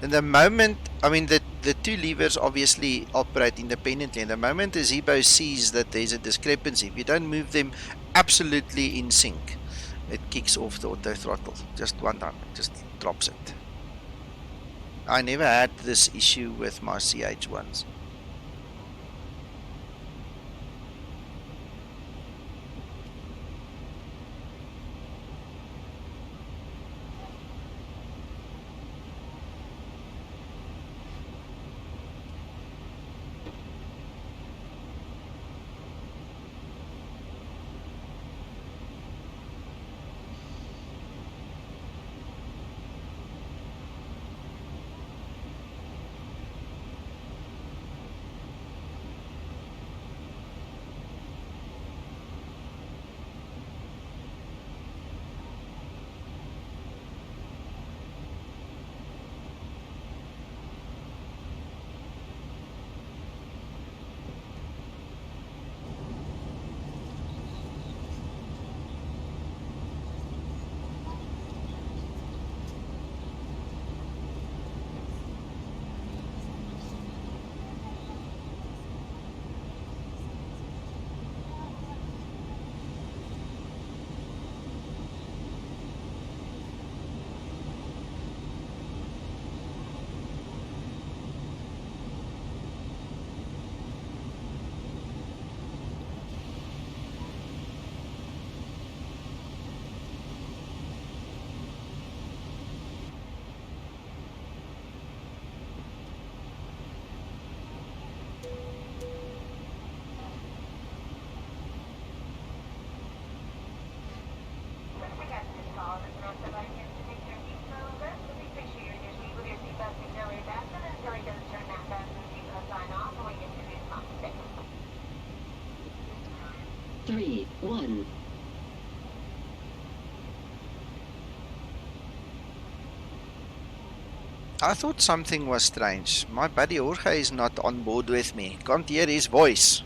And the moment, I mean, the two levers obviously operate independently. And the moment the Zibo sees that there's a discrepancy, if you don't move them absolutely in sync, it kicks off the auto throttle. Just one time, it just drops it. I never had this issue with my CH1s. Three, one. I thought something was strange. My buddy Jorge is not on board with me. Can't hear his voice.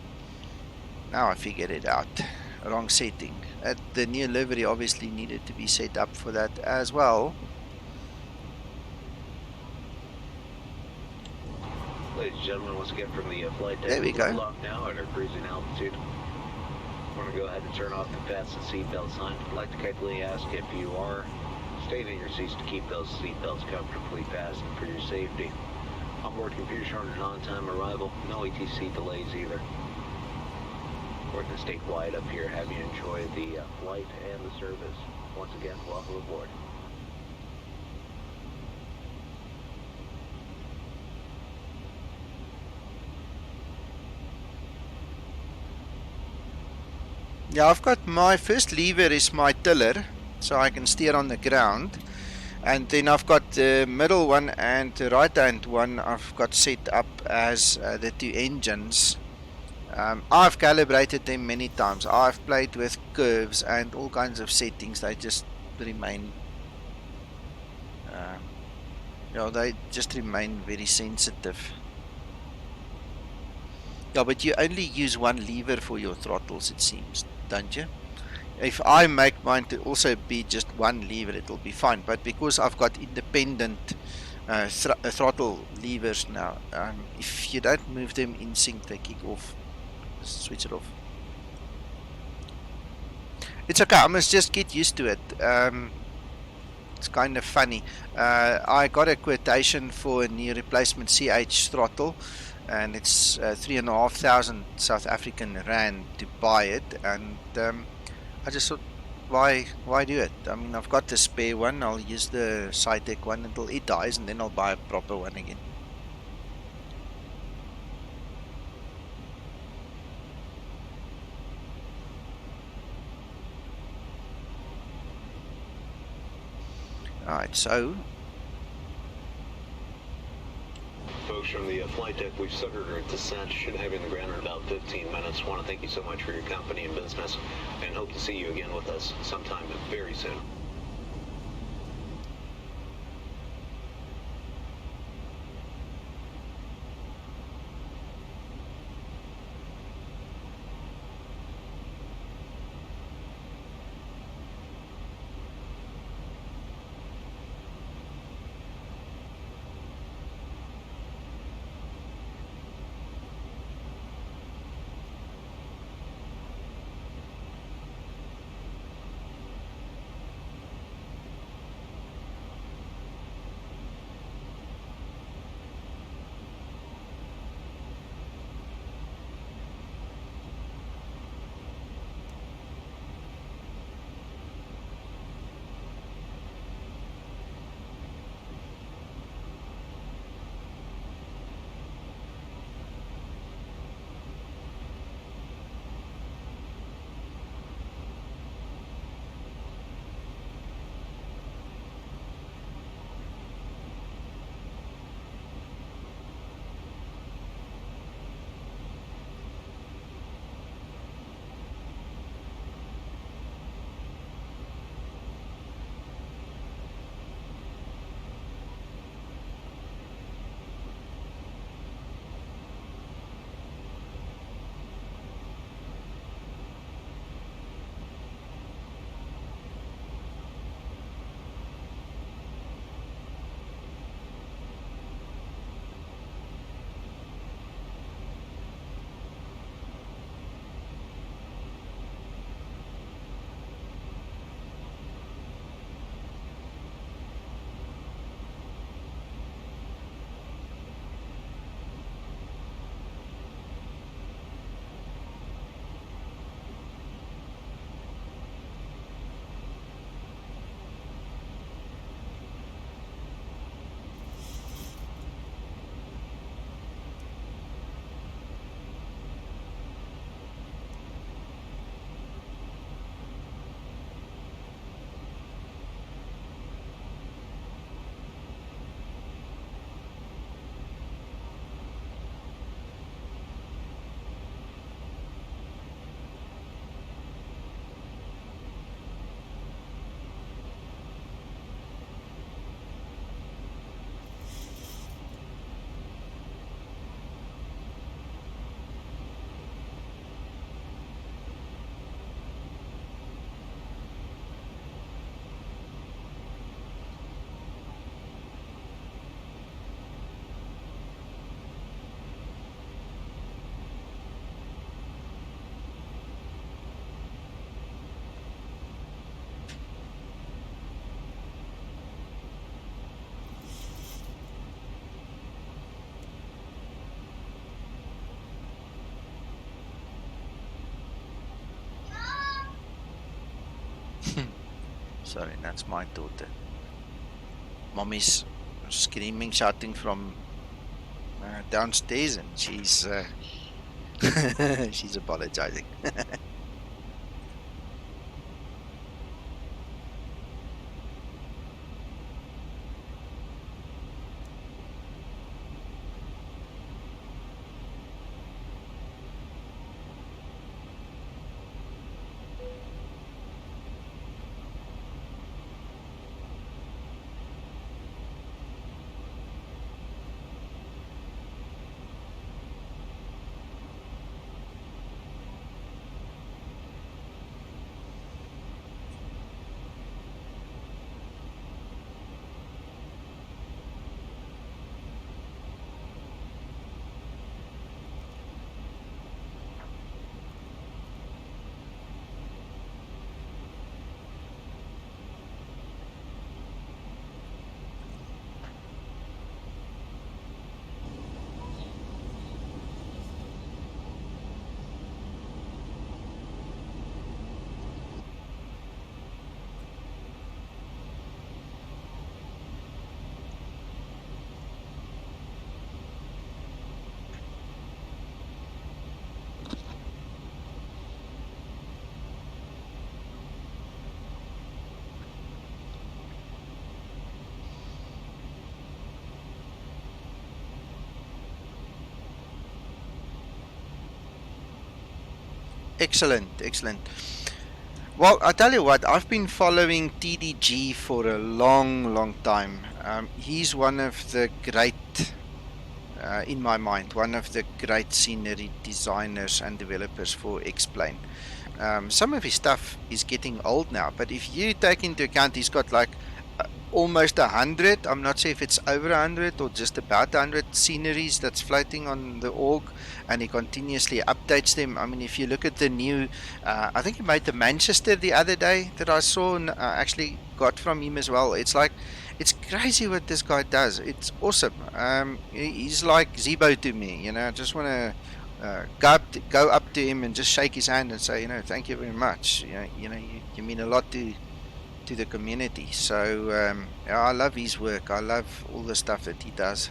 Now I figured it out. Wrong setting. The new livery obviously needed to be set up for that as well. Ladies and gentlemen, once again from the flight deck, There we go. Locked now at our cruising altitude. I want to go ahead and turn off the fasten seatbelt sign. I'd like to kindly ask if you are staying in your seats to keep those seatbelts comfortably fastened for your safety. Onboard computer showing an on-time arrival. No ATC delays either. We're going to stay quiet up here. Have you enjoy the flight and the service. Once again, welcome aboard. Yeah, I've got my first lever is my tiller, so I can steer on the ground. And then I've got the middle one and the right hand one I've got set up as the two engines. I've calibrated them many times. I've played with curves and all kinds of settings. They just remain they just remain very sensitive. Yeah, but you only use one lever for your throttles, it seems, don't you? If I make mine to also be just one lever, it'll be fine. But because I've got independent throttle levers now, if you don't move them in sync, they kick off. Just switch it off. It's okay, I must just get used to it. It's kind of funny. I got a quotation for a new replacement CH throttle, and it's 3,500 South African rand to buy it, and I just thought, why do it? I mean, I've got the spare one. I'll use the Cytec one until it dies, and then I'll buy a proper one again. right, so Folks from the flight deck, we've started our descent. Should have you on the ground in about 15 minutes. Want to thank you so much for your company and business, and hope to see you again with us sometime very soon. sorry, that's my daughter. Mommy's screaming, shouting from downstairs, and she's she's apologizing. Excellent, excellent. Well, I tell you what, I've been following TDG for a long, long time. He's one of the great, in my mind, one of the great scenery designers and developers for X-Plane. Some of his stuff is getting old now, but if you take into account he's got like almost 100, I'm not sure if it's over 100 or just about 100 sceneries that's floating on the org, and he continuously updates them. I mean, if you look at the new, I think he made the Manchester the other day that I saw and actually got from him as well. It's like, it's crazy what this guy does. It's awesome. He's like Zibo to me, you know. I just want to go up to him and just shake his hand and say, you know, thank you very much. You mean a lot to the community. So yeah, I love his work. I love all the stuff that he does.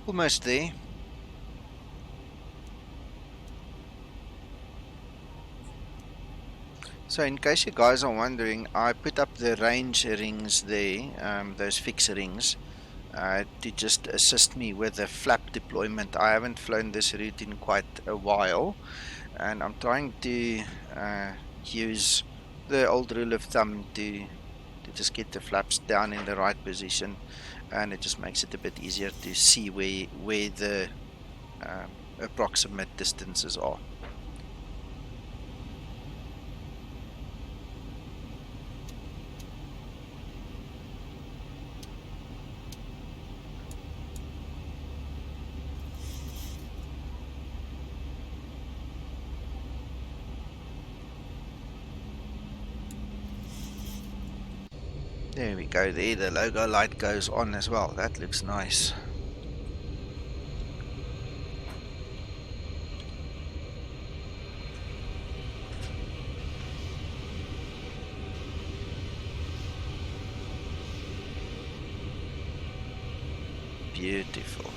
Almost there. So in case you guys are wondering, I put up the range rings there, those fixed rings, to just assist me with the flap deployment. I haven't flown this route in quite a while, and I'm trying to use the old rule of thumb to just get the flaps down in the right position, and it just makes it a bit easier to see where the approximate distances are. There we go, there the logo light goes on as well. That looks nice. Beautiful.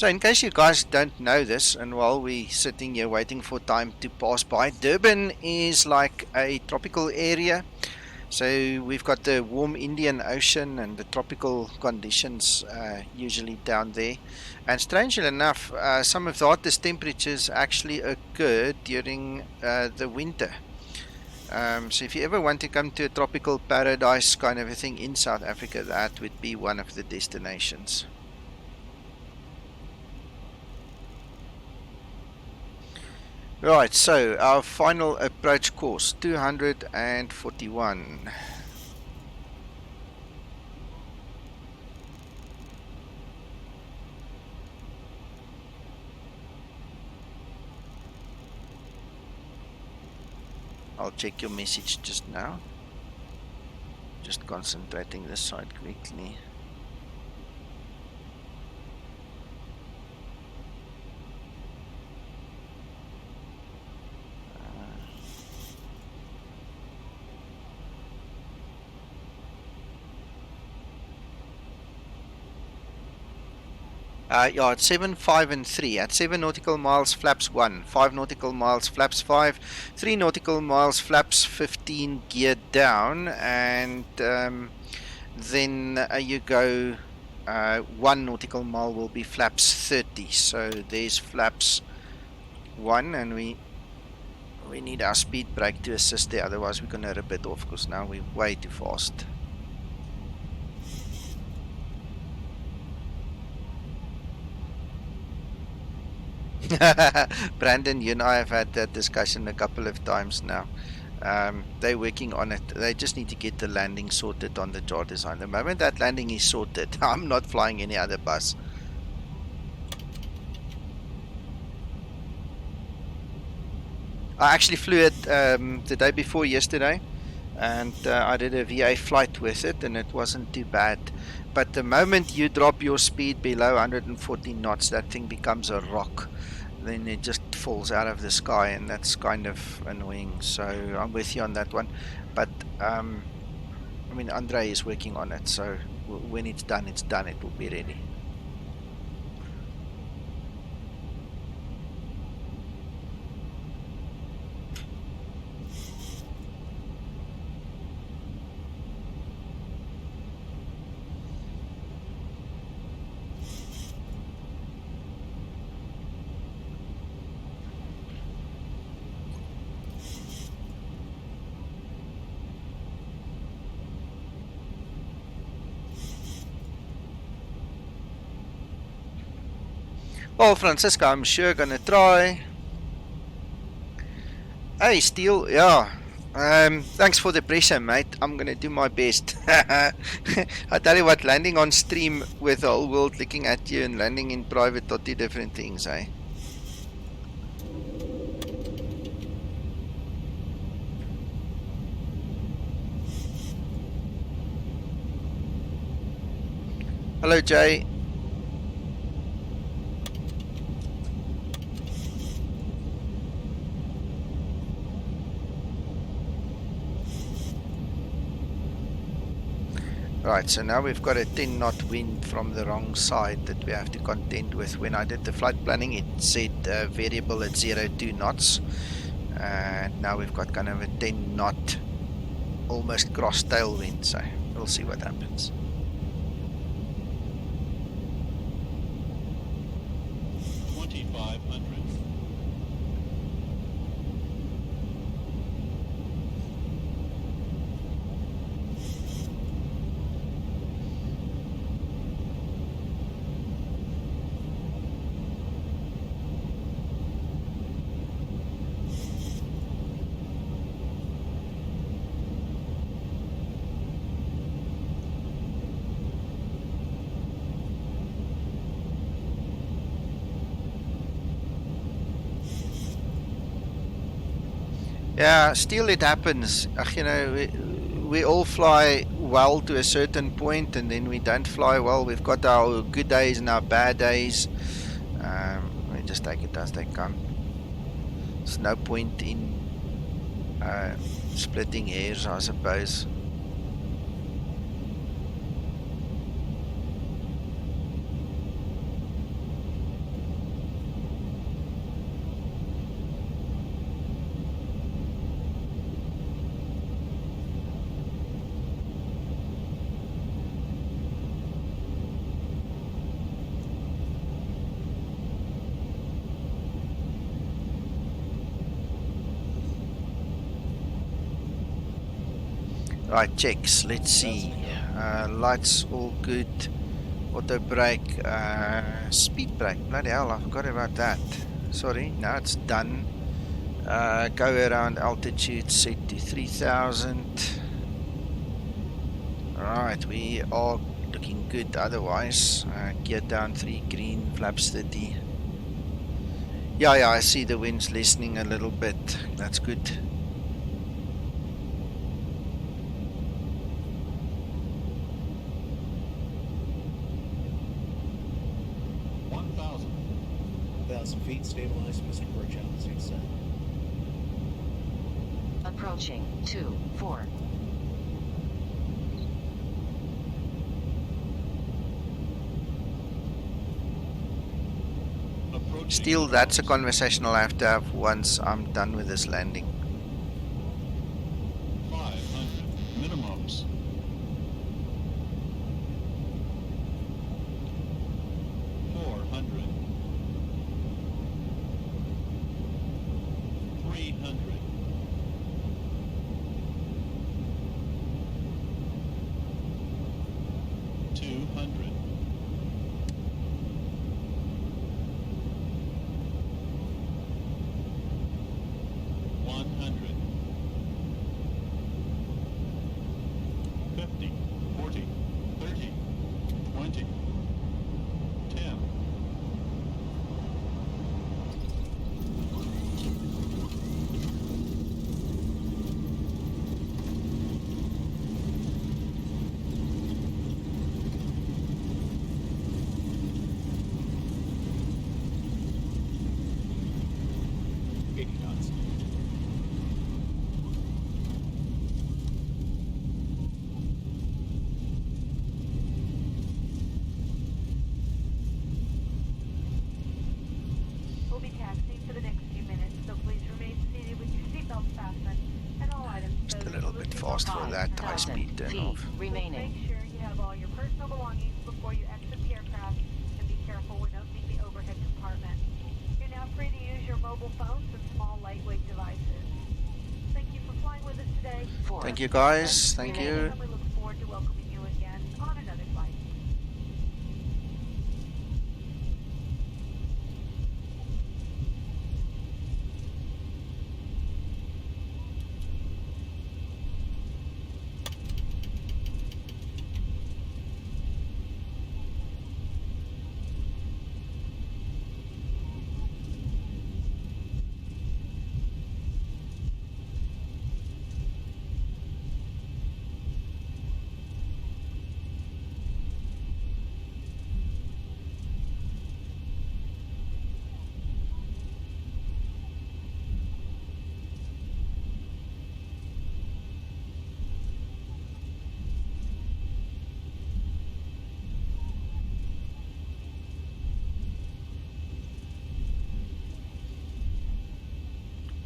So in case you guys don't know this, and while we're sitting here waiting for time to pass by, Durban is like a tropical area. So we've got the warm Indian Ocean and the tropical conditions usually down there. And strangely enough, some of the hottest temperatures actually occur during the winter. So if you ever want to come to a tropical paradise kind of a thing in South Africa, that would be one of the destinations. Right, so our final approach course, 241. I'll check your message just now. Just concentrating this side quickly. Yeah, it's 7, 5, and 3. At 7 nautical miles, flaps 1. 5 nautical miles, flaps 5. 3 nautical miles, flaps 15, gear down. And then you go 1 nautical mile will be flaps 30. So there's flaps 1, and we need our speed brake to assist there. Otherwise, we're going to rip it off because now we're way too fast. Brandon, you and I have had that discussion a couple of times now. They're working on it. They just need to get the landing sorted on the jar design. The moment that landing is sorted, I'm not flying any other bus. I actually flew it the day before yesterday, and I did a VA flight with it, and it wasn't too bad. But the moment you drop your speed below 140 knots, that thing becomes a rock. Then it just falls out of the sky, and that's kind of annoying. So I'm with you on that one. But I mean, Andre is working on it, so when it's done, it will be ready. Well, Francisco, I'm sure gonna try. Hey, Steel, yeah. Thanks for the pressure, mate. I'm gonna do my best. I tell you what, landing on stream with the whole world looking at you and landing in private are two different things, eh? Hello, Jay. Right, so now we've got a 10 knot wind from the wrong side that we have to contend with. When I did the flight planning, it said variable at 0.2 knots. And now we've got kind of a 10 knot, almost cross tailwind, so we'll see what happens. Yeah, still it happens. You know, we all fly well to a certain point, and then we don't fly well. We've got our good days and our bad days. We just take it as they come. There's no point in splitting hairs, I suppose. Right, checks. Let's see. Lights all good. Auto brake. Speed brake. Bloody hell, I forgot about that. Sorry, now it's done. Go around altitude set to 3000. Alright, we are looking good otherwise. Gear down 3, green, flaps 30. Yeah, I see the wind's lessening a little bit. That's good. Feet, stabilized, missing approach altitude set. Approaching 2-4. Still, that's a conversation I'll have to have once I'm done with this landing. 500 minimums. 400. 300. 200. 100. 50, 40, 30, 20, 10. We'll be taxiing for the next few minutes, so please remain seated with your seatbelts fastened and all items Just a stowed little into bit the fast for seatbelt that box. high-speed turn off. Please Remaining. make sure you have all your personal belongings before you exit the aircraft, and be careful when opening the overhead compartment. You're now free to use your mobile phones and small lightweight devices. Thank you for flying with us today. Thank you guys, thank you. And we look forward to welcoming you again on another flight.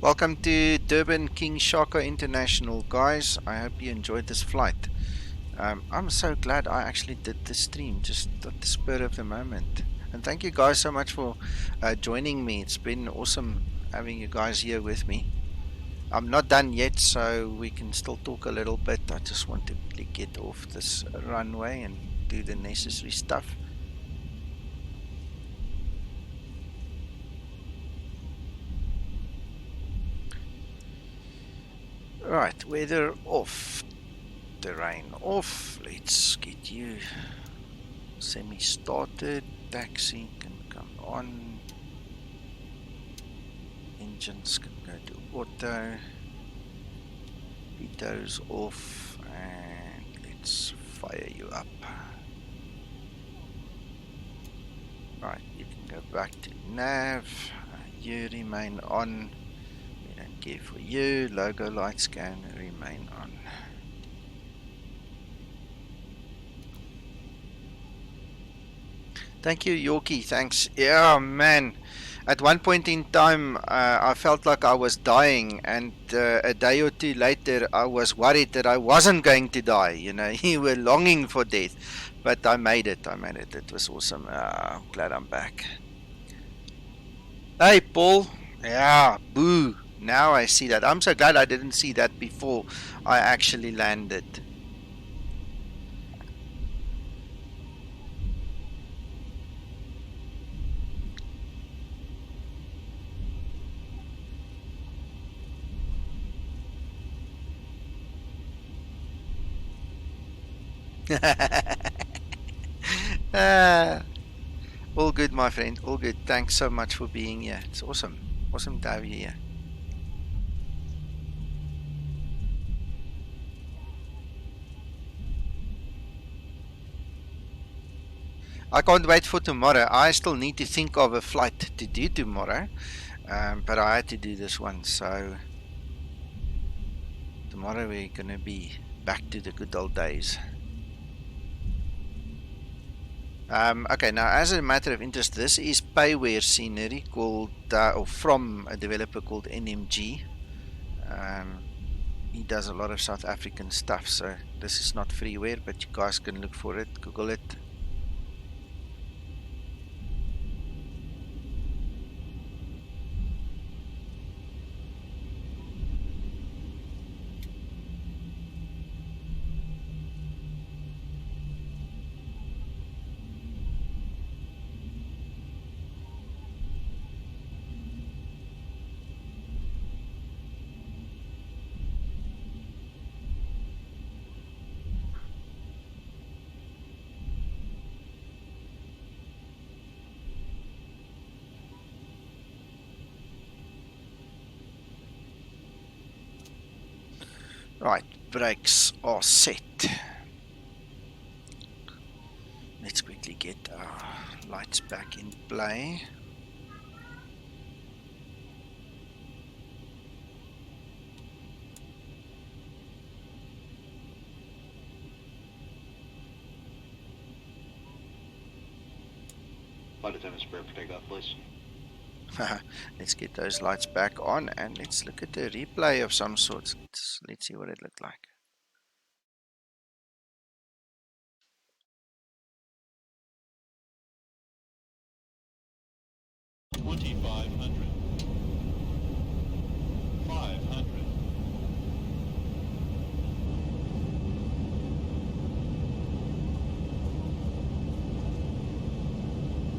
Welcome to Durban King Shaka International, guys. I hope you enjoyed this flight. I'm so glad I actually did the stream just at the spur of the moment. And thank you guys so much for joining me. It's been awesome having you guys here with me. I'm not done yet, so we can still talk a little bit. I just want to really get off this runway and do the necessary stuff. Right, weather off, terrain off. Let's get you semi-started. Taxi can come on. Engines can go to auto. Pitos off, and let's fire you up. Right, you can go back to nav. You remain on. We don't care for you. Logo light scan remain on. Thank you, Yorkie. Thanks. Yeah, man. At one point in time, I felt like I was dying, and a day or two later, I was worried that I wasn't going to die. You know, you were longing for death, but I made it. It was awesome. I'm glad I'm back. Hey, Paul. Yeah, boo. Now I see that. I'm so glad I didn't see that before I actually landed. Ah, all good, my friend. All good. Thanks so much for being here. It's awesome. Awesome to have you here. I can't wait for tomorrow. I still need to think of a flight to do tomorrow, but I had to do this one. So tomorrow we're going to be back to the good old days. Okay, now as a matter of interest, this is payware scenery called, or from a developer called NMG. He does a lot of South African stuff, so this is not freeware, but you guys can look for it, Google it. Right, brakes are set. Let's quickly get our lights back in play. Flight attendants prepare for takeoff, please. Let's get those lights back on and let's look at a replay of some sort. Let's see what it looked like. $2,500. 500.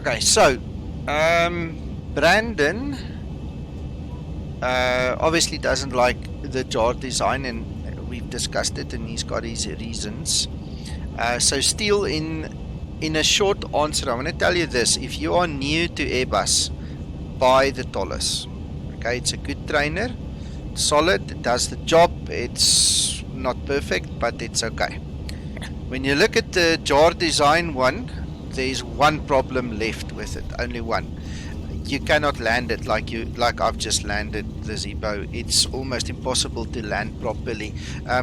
Okay, so Brandon obviously doesn't like the jar design, and we've discussed it, and he's got his reasons. So still, in a short answer, I want to tell you this: if you are new to Airbus, buy the Tolles. Okay, it's a good trainer, solid, it does the job. It's not perfect, but it's okay. When you look at the jar design one, there's one problem left with it, only one. You cannot land it like I've just landed the Zibo. It's almost impossible to land properly.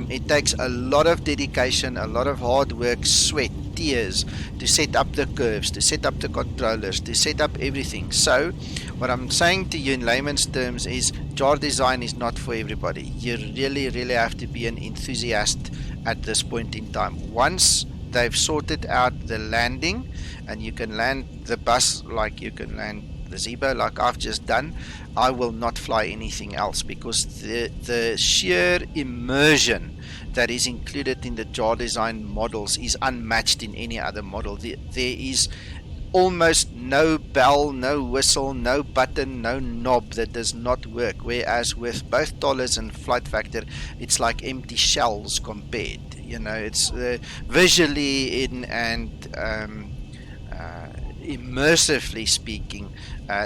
It takes a lot of dedication, a lot of hard work, sweat, tears to set up the curves, to set up the controllers, to set up everything. So what I'm saying to you in layman's terms is jar design is not for everybody. You really have to be an enthusiast at this point in time. Once they've sorted out the landing and you can land the bus like you can land the Zibo like I've just done, I will not fly anything else, because the sheer immersion that is included in the jar design models is unmatched in any other model. There is almost no bell, no whistle, no button, no knob that does not work, whereas with both Tolles and Flight Factor, it's like empty shells compared. You know, it's visually in and immersively speaking,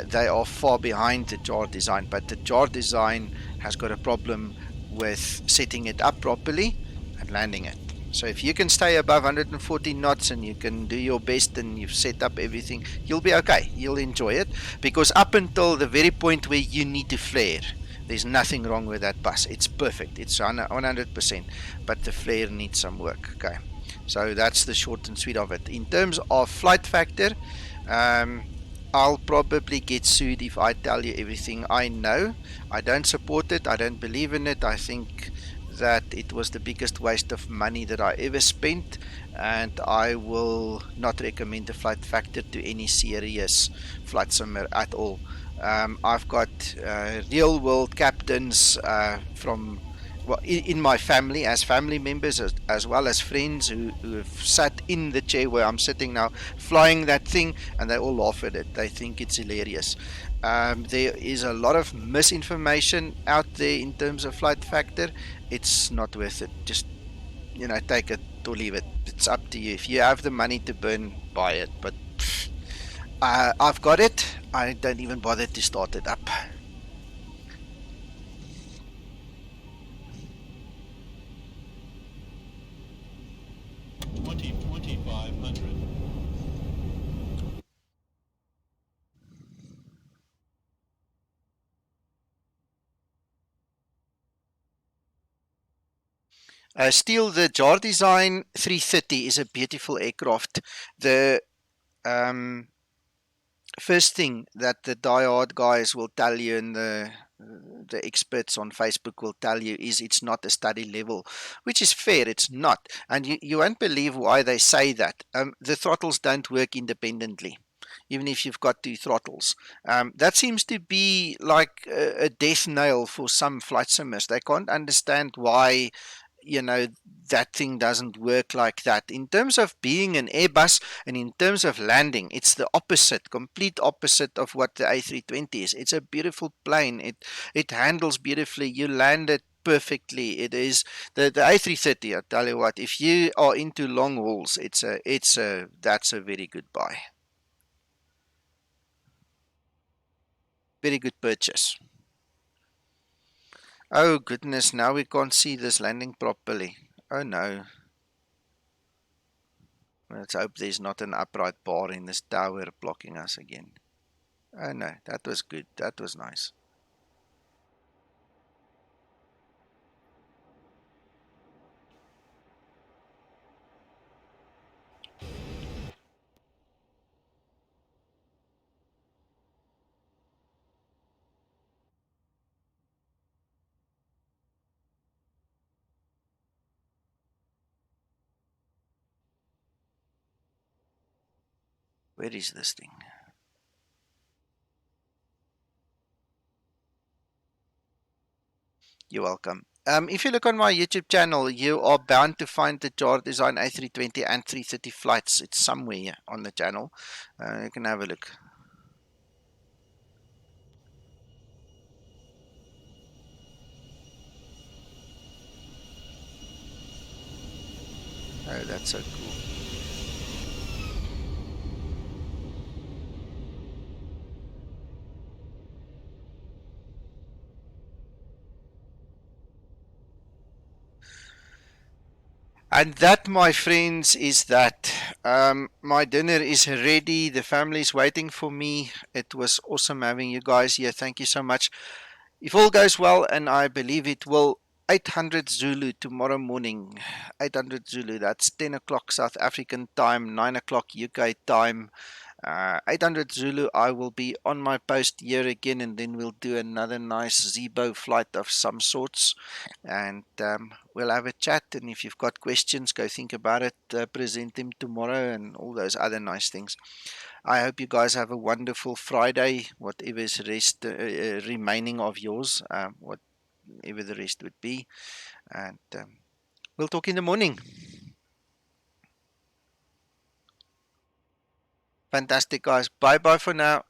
they are far behind the jar design, but the jar design has got a problem with setting it up properly and landing it. So if you can stay above 140 knots and you can do your best and you've set up everything, you'll be okay. You'll enjoy it, because up until the very point where you need to flare, there's nothing wrong with that bus. It's perfect. It's 100%, but the flare needs some work. Okay, so that's the short and sweet of it. In terms of Flight Factor, I'll probably get sued if I tell you everything I know. I don't support it. I don't believe in it. I think that it was the biggest waste of money that I ever spent, and I will not recommend the Flight Factor to any serious flight simmer at all. I've got real world captains from well, in my family, as family members, as well as friends who have sat in the chair where I'm sitting now, flying that thing, and they all laugh at it. They think it's hilarious. There is a lot of misinformation out there in terms of Flight Factor. It's not worth it. Just, take it or leave it. It's up to you. If you have the money to burn, buy it. But I've got it. I don't even bother to start it up. Still, the Jar Design 330 is a beautiful aircraft. The first thing that the diehard guys will tell you, and the experts on Facebook will tell you, is it's not a study level, which is fair. It's not, and you won't believe why they say that. The throttles don't work independently, even if you've got two throttles. That seems to be like a death nail for some flight simmers. They can't understand why that thing doesn't work like that. In terms of being an Airbus and in terms of landing, it's the opposite, complete opposite of what the A320 is. It's a beautiful plane. It handles beautifully. You land it perfectly. It is the A330. I tell you what, if you are into long hauls, that's a very good buy. Very good purchase. Oh goodness, now we can't see this landing properly. Oh no. Let's hope there's not an upright bar in this tower blocking us again. Oh no, that was good. That was nice. Where is this thing? You're welcome. If you look on my YouTube channel, you are bound to find the Jar Design A320 and 330 flights. It's somewhere on the channel. You can have a look. Oh, that's so cool. And that, my friends, is that. My dinner is ready. The family is waiting for me. It was awesome having you guys here. Thank you so much. If all goes well, and I believe it will, 800 Zulu tomorrow morning. 800 Zulu, that's 10 o'clock South African time, 9 o'clock UK time. 800 Zulu, I will be on my post here again, and then we'll do another nice Zibo flight of some sorts, and we'll have a chat. And if you've got questions, go think about it, present them tomorrow, and all those other nice things. I hope you guys have a wonderful Friday, whatever is remaining of yours, whatever the rest would be, and we'll talk in the morning. Fantastic, guys. Bye bye for now.